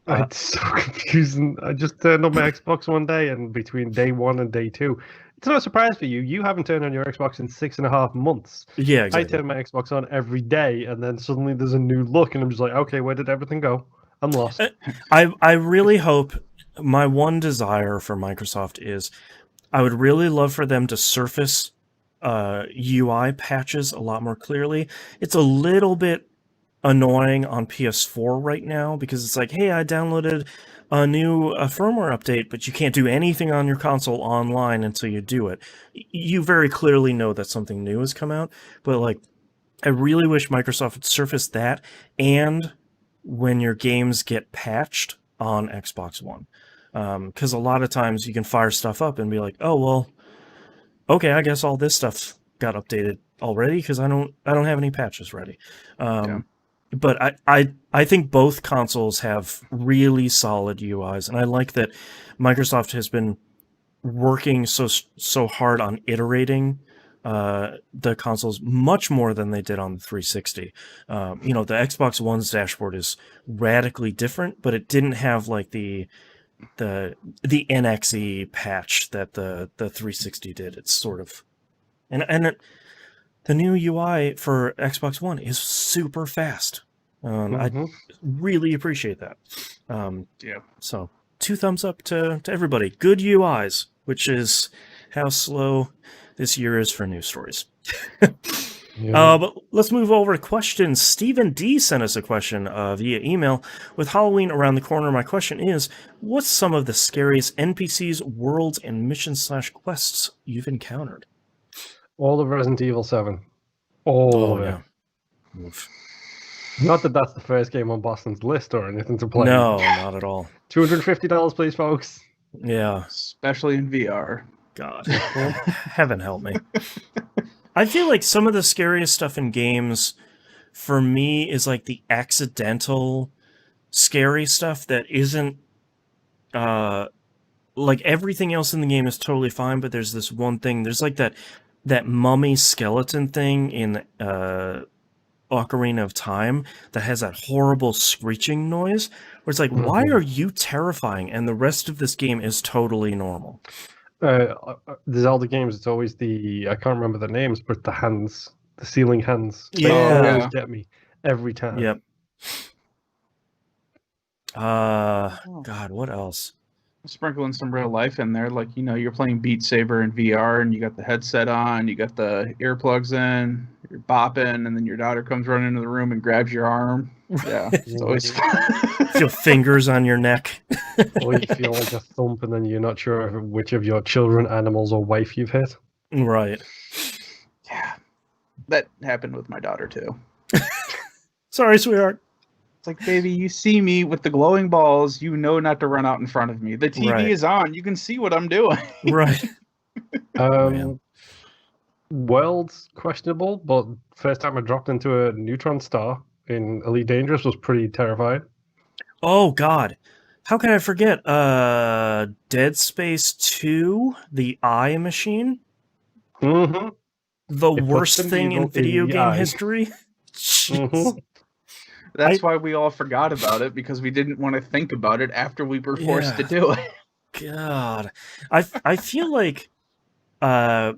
It's so confusing. I just turned on my Xbox one day, and between day 1 and day 2, it's no surprise for you. You haven't turned on your Xbox in 6.5 months. Yeah, exactly. I turn my Xbox on every day, and then suddenly there's a new look, and I'm just like, okay, where did everything go? I'm lost. I really hope, my one desire for Microsoft is, I would really love for them to surface UI patches a lot more clearly. It's a little bit annoying on PS4 right now because it's like, hey, I downloaded a new firmware update, but you can't do anything on your console online until you do it. You very clearly know that something new has come out, but like, I really wish Microsoft would surface that, and when your games get patched on Xbox One. Because a lot of times you can fire stuff up and be like, oh, well, okay, I guess all this stuff got updated already because I don't have any patches ready. But I think both consoles have really solid UIs, and I like that Microsoft has been working so hard on iterating the consoles much more than they did on the 360. The Xbox One's dashboard is radically different, but it didn't have like the NXE patch that the 360 did. It's sort of the new UI for Xbox One is super fast. I really appreciate that. So 2 thumbs up to everybody. Good UIs, which is how slow this year is for news stories. But let's move over to questions. Stephen D sent us a question via email. With Halloween around the corner, my question is, what's some of the scariest NPCs, worlds, and missions/quests you've encountered? All of Resident Evil 7. All of it. Oof. Not that that's the first game on Boston's list or anything to play. No, not at all. $250, please, folks. Yeah. Especially in VR. God. Heaven help me. I feel like some of the scariest stuff in games, for me, is like the accidental scary stuff that isn't... like, everything else in the game is totally fine, but there's this one thing. There's like that mummy skeleton thing in Ocarina of Time that has that horrible screeching noise, where it's like, why are you terrifying? And the rest of this game is totally normal. There's all the games, it's always I can't remember the names, but the hands, the ceiling hands. Yeah. They always get me every time. Yep. God, what else? Sprinkling some real life in there, like, you're playing Beat Saber in VR and you got the headset on, you got the earplugs in, you're bopping, and then your daughter comes running into the room and grabs your arm. Yeah, it's always fun. Feel fingers on your neck. Or you feel like a thump and then you're not sure which of your children, animals, or wife you've hit. Right. Yeah. That happened with my daughter, too. Sorry, sweetheart. It's like, baby, you see me with the glowing balls, you know not to run out in front of me. The TV is on, you can see what I'm doing. Right. World's questionable, but first time I dropped into a neutron star in Elite Dangerous was pretty terrifying. Oh, God. How can I forget? Dead Space 2, the Eye Machine? Mm-hmm. The worst thing in video game history? That's why we all forgot about it, because we didn't want to think about it after we were forced to do it. God. I feel like there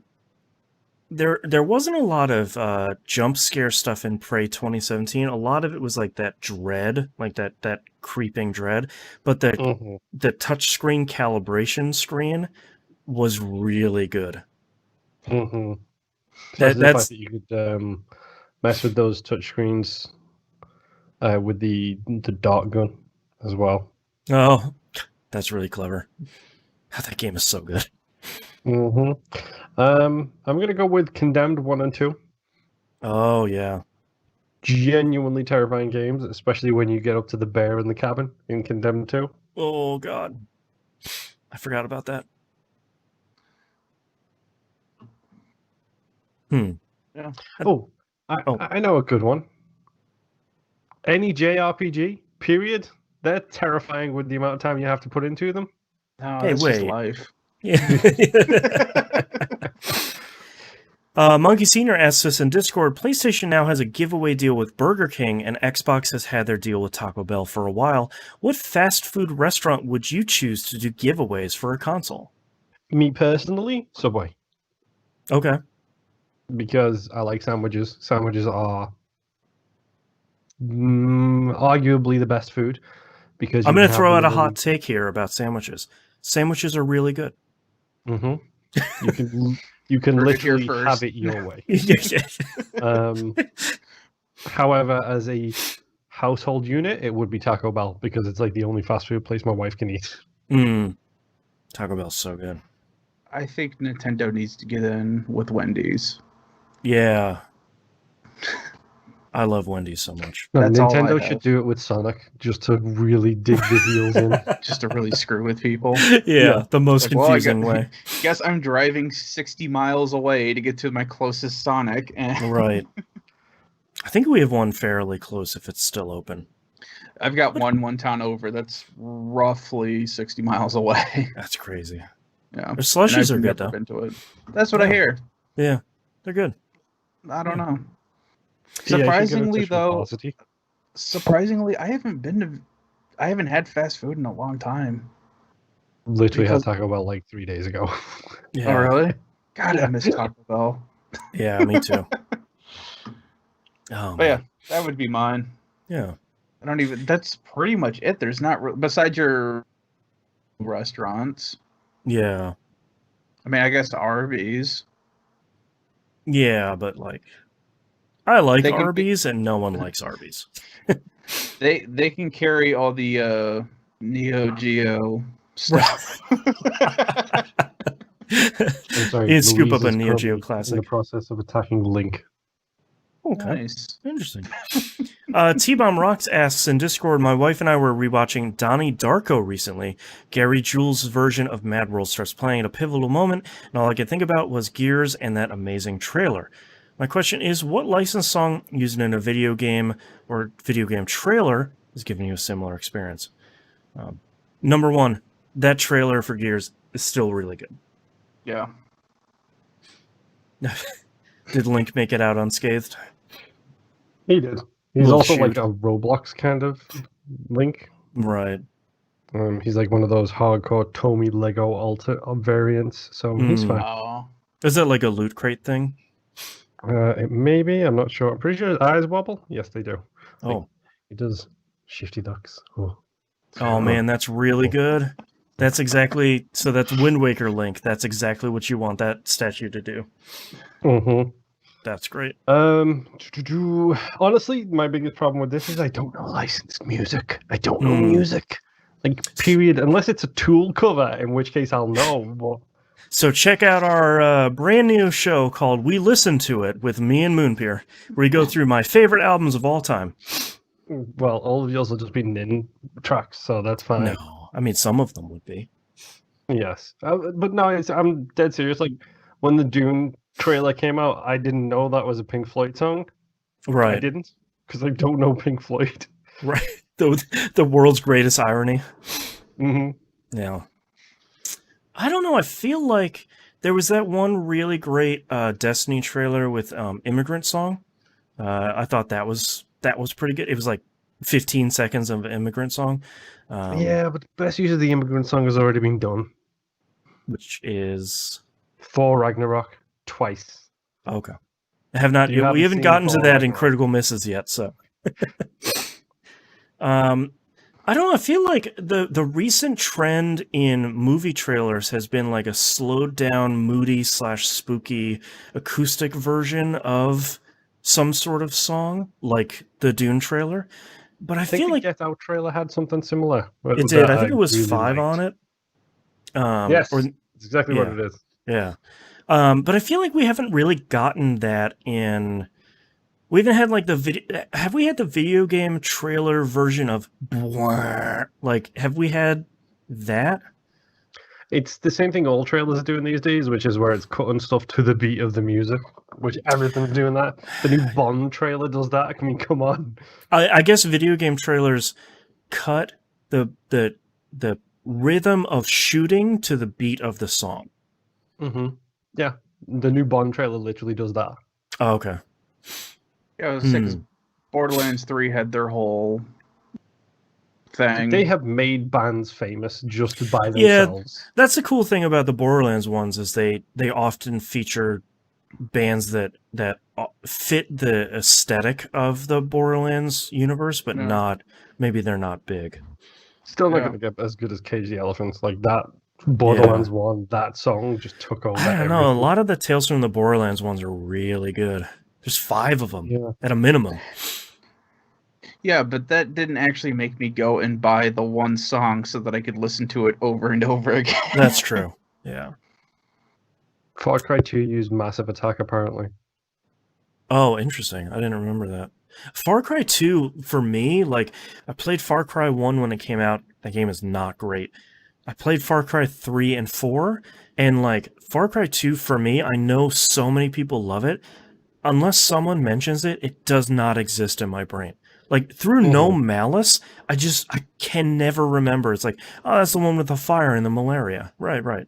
wasn't a lot of jump scare stuff in Prey 2017. A lot of it was like that dread, like that creeping dread. But the touchscreen calibration screen was really good. Mm-hmm. That's the fact that you could mess with those touchscreens with the dart gun as well. Oh, that's really clever. That game is so good. I'm going to go with Condemned 1 and 2. Oh, yeah. genuinely terrifying games, especially when you get up to the bear in the cabin in Condemned 2. Oh, God. I forgot about that. Yeah. I know a good one. Any JRPG, period, they're terrifying with the amount of time you have to put into them. No, that's just life. Yeah. Monkey Senior asks us in Discord, PlayStation now has a giveaway deal with Burger King, and Xbox has had their deal with Taco Bell for a while. What fast food restaurant would you choose to do giveaways for a console? Me personally, Subway. Okay. Because I like sandwiches. Sandwiches are arguably the best food. Because I'm going to throw out a hot take here about sandwiches. Sandwiches are really good. Mm-hmm. You can literally have it your way. However, as a household unit, it would be Taco Bell because it's like the only fast food place my wife can eat. Taco Bell's so good. I think Nintendo needs to get in with Wendy's. Yeah. I love Wendy's so much. No, Nintendo should do it with Sonic just to really dig the heels in. Just to really screw with people. Yeah, the most confusing way. Guess I'm driving 60 miles away to get to my closest Sonic. Right. I think we have one fairly close if it's still open. I've got one town over that's roughly 60 miles away. That's crazy. Yeah. Their slushies are good, though. That's what I hear. Yeah, they're good. I don't know. Surprisingly, I haven't had fast food in a long time. Literally had Taco Bell like 3 days ago. Yeah. Oh, really? God, I miss Taco Bell. Yeah, me too. But yeah, that would be mine. Yeah. That's pretty much it. There's not, besides your restaurants. Yeah. I mean, I guess Arby's. Yeah, but like, I like Arby's and no one likes Arby's. They can carry all the Neo Geo stuff. I'm sorry, you scoop up a Neo Geo classic. In the process of attacking Link. Okay. Nice. Interesting. T-Bomb Rocks asks in Discord, my wife and I were rewatching Donnie Darko recently. Gary Jules' version of Mad World starts playing at a pivotal moment, and all I could think about was Gears and that amazing trailer. My question is, what licensed song used in a video game or video game trailer is giving you a similar experience? Number one, that trailer for Gears is still really good. Yeah. Did Link make it out unscathed? He did. He's also like a Roblox kind of Link. Right. He's like one of those hardcore Tomy Lego variants, so he's fine. Oh. Is that like a loot crate thing? It may be. I'm not sure. I'm pretty sure his eyes wobble. Yes, they do. Oh. He does. Shifty ducks. Oh man, that's really good. That's exactly, so that's Wind Waker Link. That's exactly what you want that statue to do. Mm-hmm. That's great. Honestly, my biggest problem with this is I don't know licensed music. I don't know music. Like, period. Unless it's a Tool cover, in which case I'll know. But... So check out our brand new show called We Listen to It with me and Moonpeer, where we go through my favorite albums of all time. Well, all of yours will just be Nin tracks, so that's fine. No, I mean, some of them would be. Yes. But no, I'm dead serious. Like, when the Dune trailer came out, I didn't know that was a Pink Floyd song. Right. I didn't, because I don't know Pink Floyd. Right. The world's greatest irony. Mm-hmm. Yeah. I don't know. I feel like there was that one really great Destiny trailer with Immigrant Song. I thought that was pretty good. It was like 15 seconds of an Immigrant Song. Yeah, but the best use of the Immigrant Song has already been done. Which is... For Ragnarok, twice. Okay. I have not... We haven't gotten to that in Critical Misses yet, so... I don't know, I feel like the recent trend in movie trailers has been like a slowed down, moody / spooky acoustic version of some sort of song, like the Dune trailer. But I feel like the Get Out trailer had something similar. It did. I think it was really 5 on it. Yes, that's exactly what it is. Yeah. But I feel like we haven't really gotten that in We even had like the video. Have we had the video game trailer version of like? Have we had that? It's the same thing all trailers are doing these days, which is where it's cutting stuff to the beat of the music, which everything's doing that. The new Bond trailer does that. I mean, come on. I guess video game trailers cut the rhythm of shooting to the beat of the song. Mm-hmm. Yeah, the new Bond trailer literally does that. Oh, okay. Yeah, it was sick. Borderlands 3 had their whole thing. They have made bands famous just by themselves. Yeah, that's the cool thing about the Borderlands ones is they often feature bands that fit the aesthetic of the Borderlands universe, but maybe they're not big. Still not going to get as good as Cage the Elephants. Like that Borderlands one, that song just took over. I don't know. A lot of the Tales from the Borderlands ones are really good. There's 5 of them at a minimum. Yeah, but that didn't actually make me go and buy the one song so that I could listen to it over and over again. That's true. Yeah. Far Cry 2 used Massive Attack, apparently. Oh, interesting. I didn't remember that. Far Cry 2, for me, like, I played Far Cry 1 when it came out. That game is not great. I played Far Cry 3 and 4, and, like, Far Cry 2, for me, I know so many people love it. Unless someone mentions it, it does not exist in my brain. Like, through no malice, I can never remember. It's like, oh, that's the one with the fire and the malaria. Right.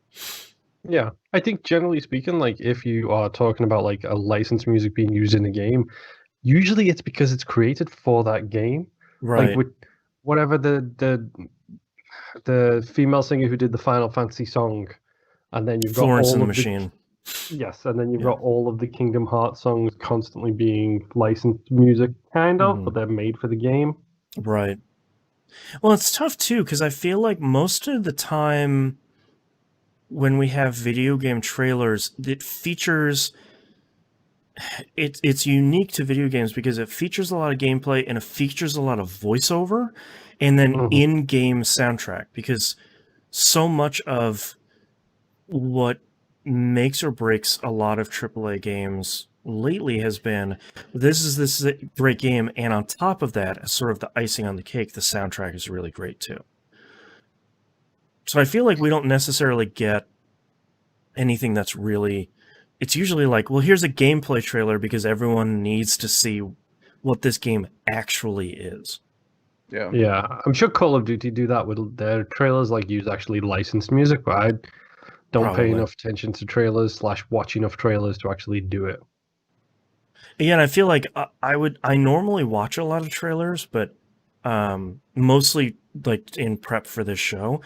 Yeah. I think, generally speaking, like, if you are talking about, like, a licensed music being used in a game, usually it's because it's created for that game. Right. Like, with whatever the female singer who did the Final Fantasy song, and then you've got Florence and the Machine. Yes, and then you've got all of the Kingdom Hearts songs constantly being licensed music, kind of, but they're made for the game. Right. Well, it's tough, too, because I feel like most of the time when we have video game trailers, it features... It's unique to video games because it features a lot of gameplay and it features a lot of voiceover and then in-game soundtrack, because so much of what makes or breaks a lot of AAA games lately has been this is a great game, and on top of that, as sort of the icing on the cake, the soundtrack is really great too. So I feel like we don't necessarily get anything that's really... It's usually like, well, here's a gameplay trailer because everyone needs to see what this game actually is. Yeah, I'm sure Call of Duty do that with their trailers, like use actually licensed music, but I don't pay enough attention to trailers / watch enough trailers to actually do it. Yeah, and I feel like I normally watch a lot of trailers, but mostly like in prep for this show.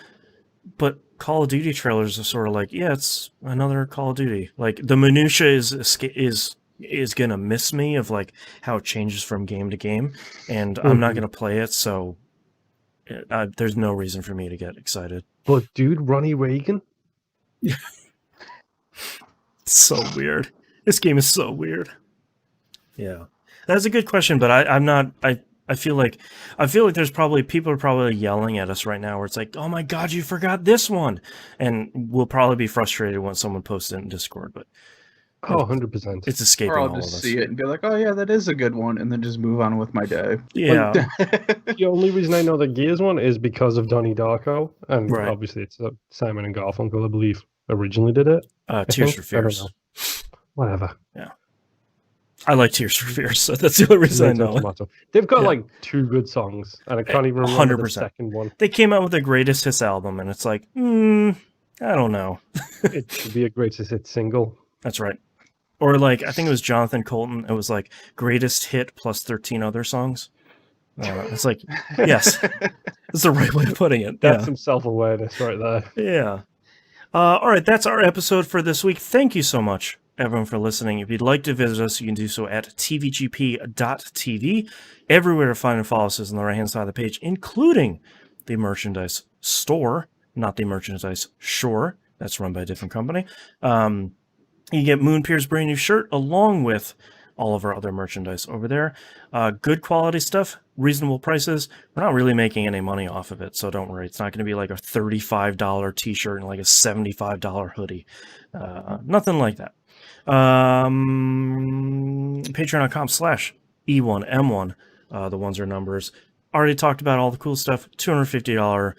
But Call of Duty trailers are sort of like, yeah, it's another Call of Duty. Like the minutia is gonna miss me of like how it changes from game to game, and I'm not gonna play it, so there's no reason for me to get excited. But dude, Ronnie Reagan. So weird. This game is so weird. Yeah, that's a good question, but I'm not. I feel like there's probably people are probably yelling at us right now where it's like, oh my god, you forgot this one, and we'll probably be frustrated when someone posts it in Discord. But 100%, it's escaping or I'll all just of us. see it and be like, oh yeah, that is a good one, and then just move on with my day. Yeah. The only reason I know the Gears one is because of Donnie Darko, and obviously it's Simon and Garfunkel, I believe, originally did it. Tears for Fears. Whatever. Yeah. I like Tears for Fears, so that's the only reason I know it. They've got like 2 good songs, and I can't even remember 100%. The second one. They came out with a greatest hits album, and it's like, I don't know. It should be a greatest hit single. That's right. Or like, I think it was Jonathan Colton. It was like greatest hit plus 13 other songs. It's like, yes, that's the right way of putting it. That's some self-awareness right there. Yeah. All right, that's our episode for this week. Thank you so much, everyone, for listening. If you'd like to visit us, you can do so at tvgp.tv. Everywhere to find and follow us is on the right-hand side of the page, including the merchandise store, not the merchandise shore. That's run by a different company. You get Moonpier's brand new shirt along with all of our other merchandise over there. Good quality stuff, reasonable prices. We're not really making any money off of it, so don't worry. It's not going to be like a $35 t-shirt and like a $75 hoodie. Nothing like that. Patreon.com/ E1, M1. The ones are numbers. Already talked about all the cool stuff. $250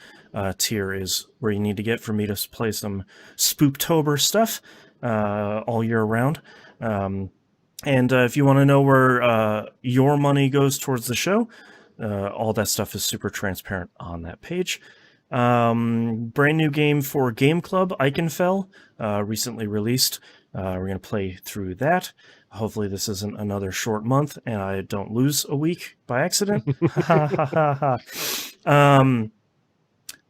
tier is where you need to get for me to play some Spooktober stuff all year round. And if you want to know where your money goes towards the show, all that stuff is super transparent on that page. Brand new game for Game Club, Eichenfell, recently released. We're going to play through that. Hopefully this isn't another short month and I don't lose a week by accident. I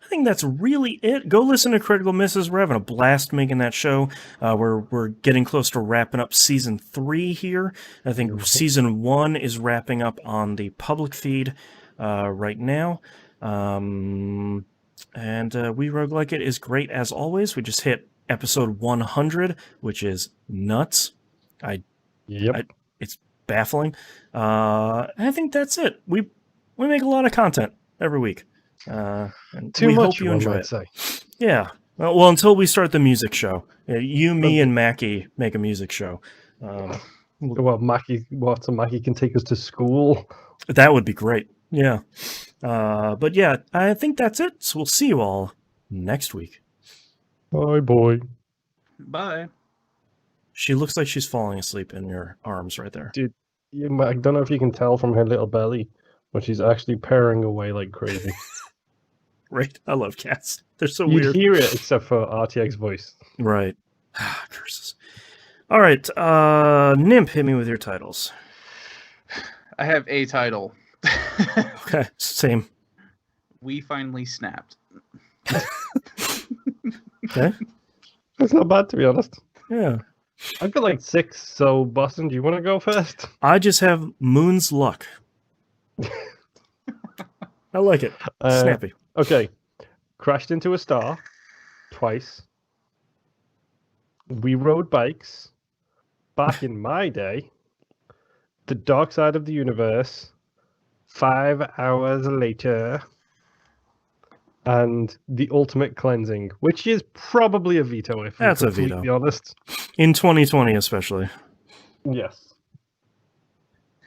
think that's really it. Go listen to Critical Misses. We're having a blast making that show. We're getting close to wrapping up season 3 here. I think season 1 is wrapping up on the public feed right now. And We Roguelike It is great as always. We just hit episode 100, which is nuts. It's baffling. I think that's it. We make a lot of content every week. And Too we much, hope you enjoy it. Say. Yeah. Well, until we start the music show. You, me, and Mackie make a music show. Well, Mackie can take us to school. That would be great. Yeah. But yeah, I think that's it. So we'll see you all next week. Bye, boy. Bye. She looks like she's falling asleep in your arms right there. Dude, I don't know if you can tell from her little belly, but she's actually purring away like crazy. Right? I love cats. They're so You'd weird. hear it except for RTX's voice. Right. Curses. All right. Nymph, hit me with your titles. I have a title. Okay, same. We finally snapped. Okay. That's not bad, to be honest. Yeah. I've got like 6, so Boston, do you want to go first? I just have Moon's Luck. I like it. Snappy. Okay. Crashed into a star. Twice. We rode bikes. Back in my day. The Dark Side of the Universe. 5 hours later. And The Ultimate Cleansing, which is probably a veto, if That's I'm a veto. completely honest. In 2020, especially. Yes.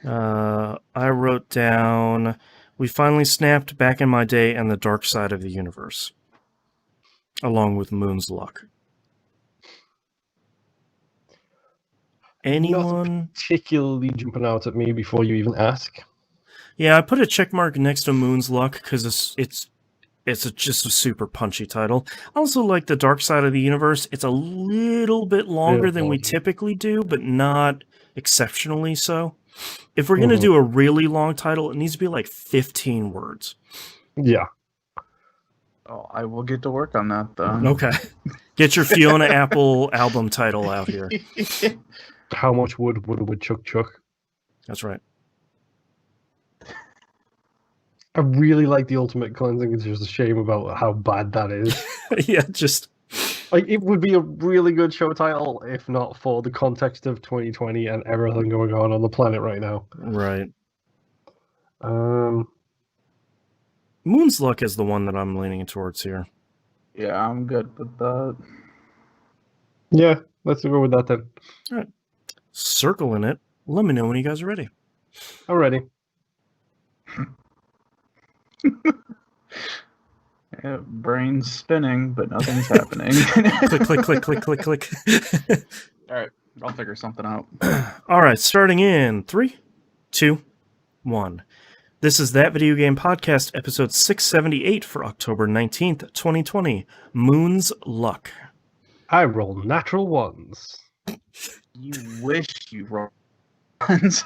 I wrote down, We Finally Snapped, Back in My Day, and The Dark Side of the Universe. Along with Moon's Luck. Anyone? Not particularly jumping out at me before you even ask. Yeah, I put a check mark next to Moon's Luck because it's just a super punchy title. I also like The Dark Side of the Universe. It's a little bit longer than we typically do, but not exceptionally so. If we're going to do a really long title, it needs to be like 15 words. Yeah. Oh, I will get to work on that, then. Okay. Get your Fiona Apple album title out here. How much wood chuck chuck? That's right. I really like The Ultimate Cleansing. It's just a shame about how bad that is. Yeah, just... Like, it would be a really good show title if not for the context of 2020 and everything going on the planet right now. Right. Moon's Luck is the one that I'm leaning towards here. Yeah, I'm good with that. Yeah, let's go with that then. All right. Circling it. Let me know when you guys are ready. I'm ready. Yeah, brain's spinning, but nothing's happening. Click, click, click, click, click, click. All right, I'll figure something out. All right, starting in 3, 2, 1. This is That Video Game Podcast, episode 678 for October 19th, 2020. Moon's Luck. I roll natural ones. You wish you rolled ones.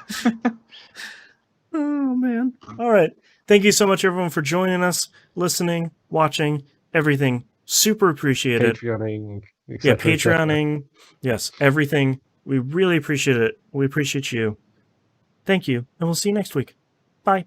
Oh, man. All right. Thank you so much, everyone, for joining us, listening, watching, everything. Super appreciate it. Patreoning. Yeah, Patreoning. Yes, everything. We really appreciate it. We appreciate you. Thank you, and we'll see you next week. Bye.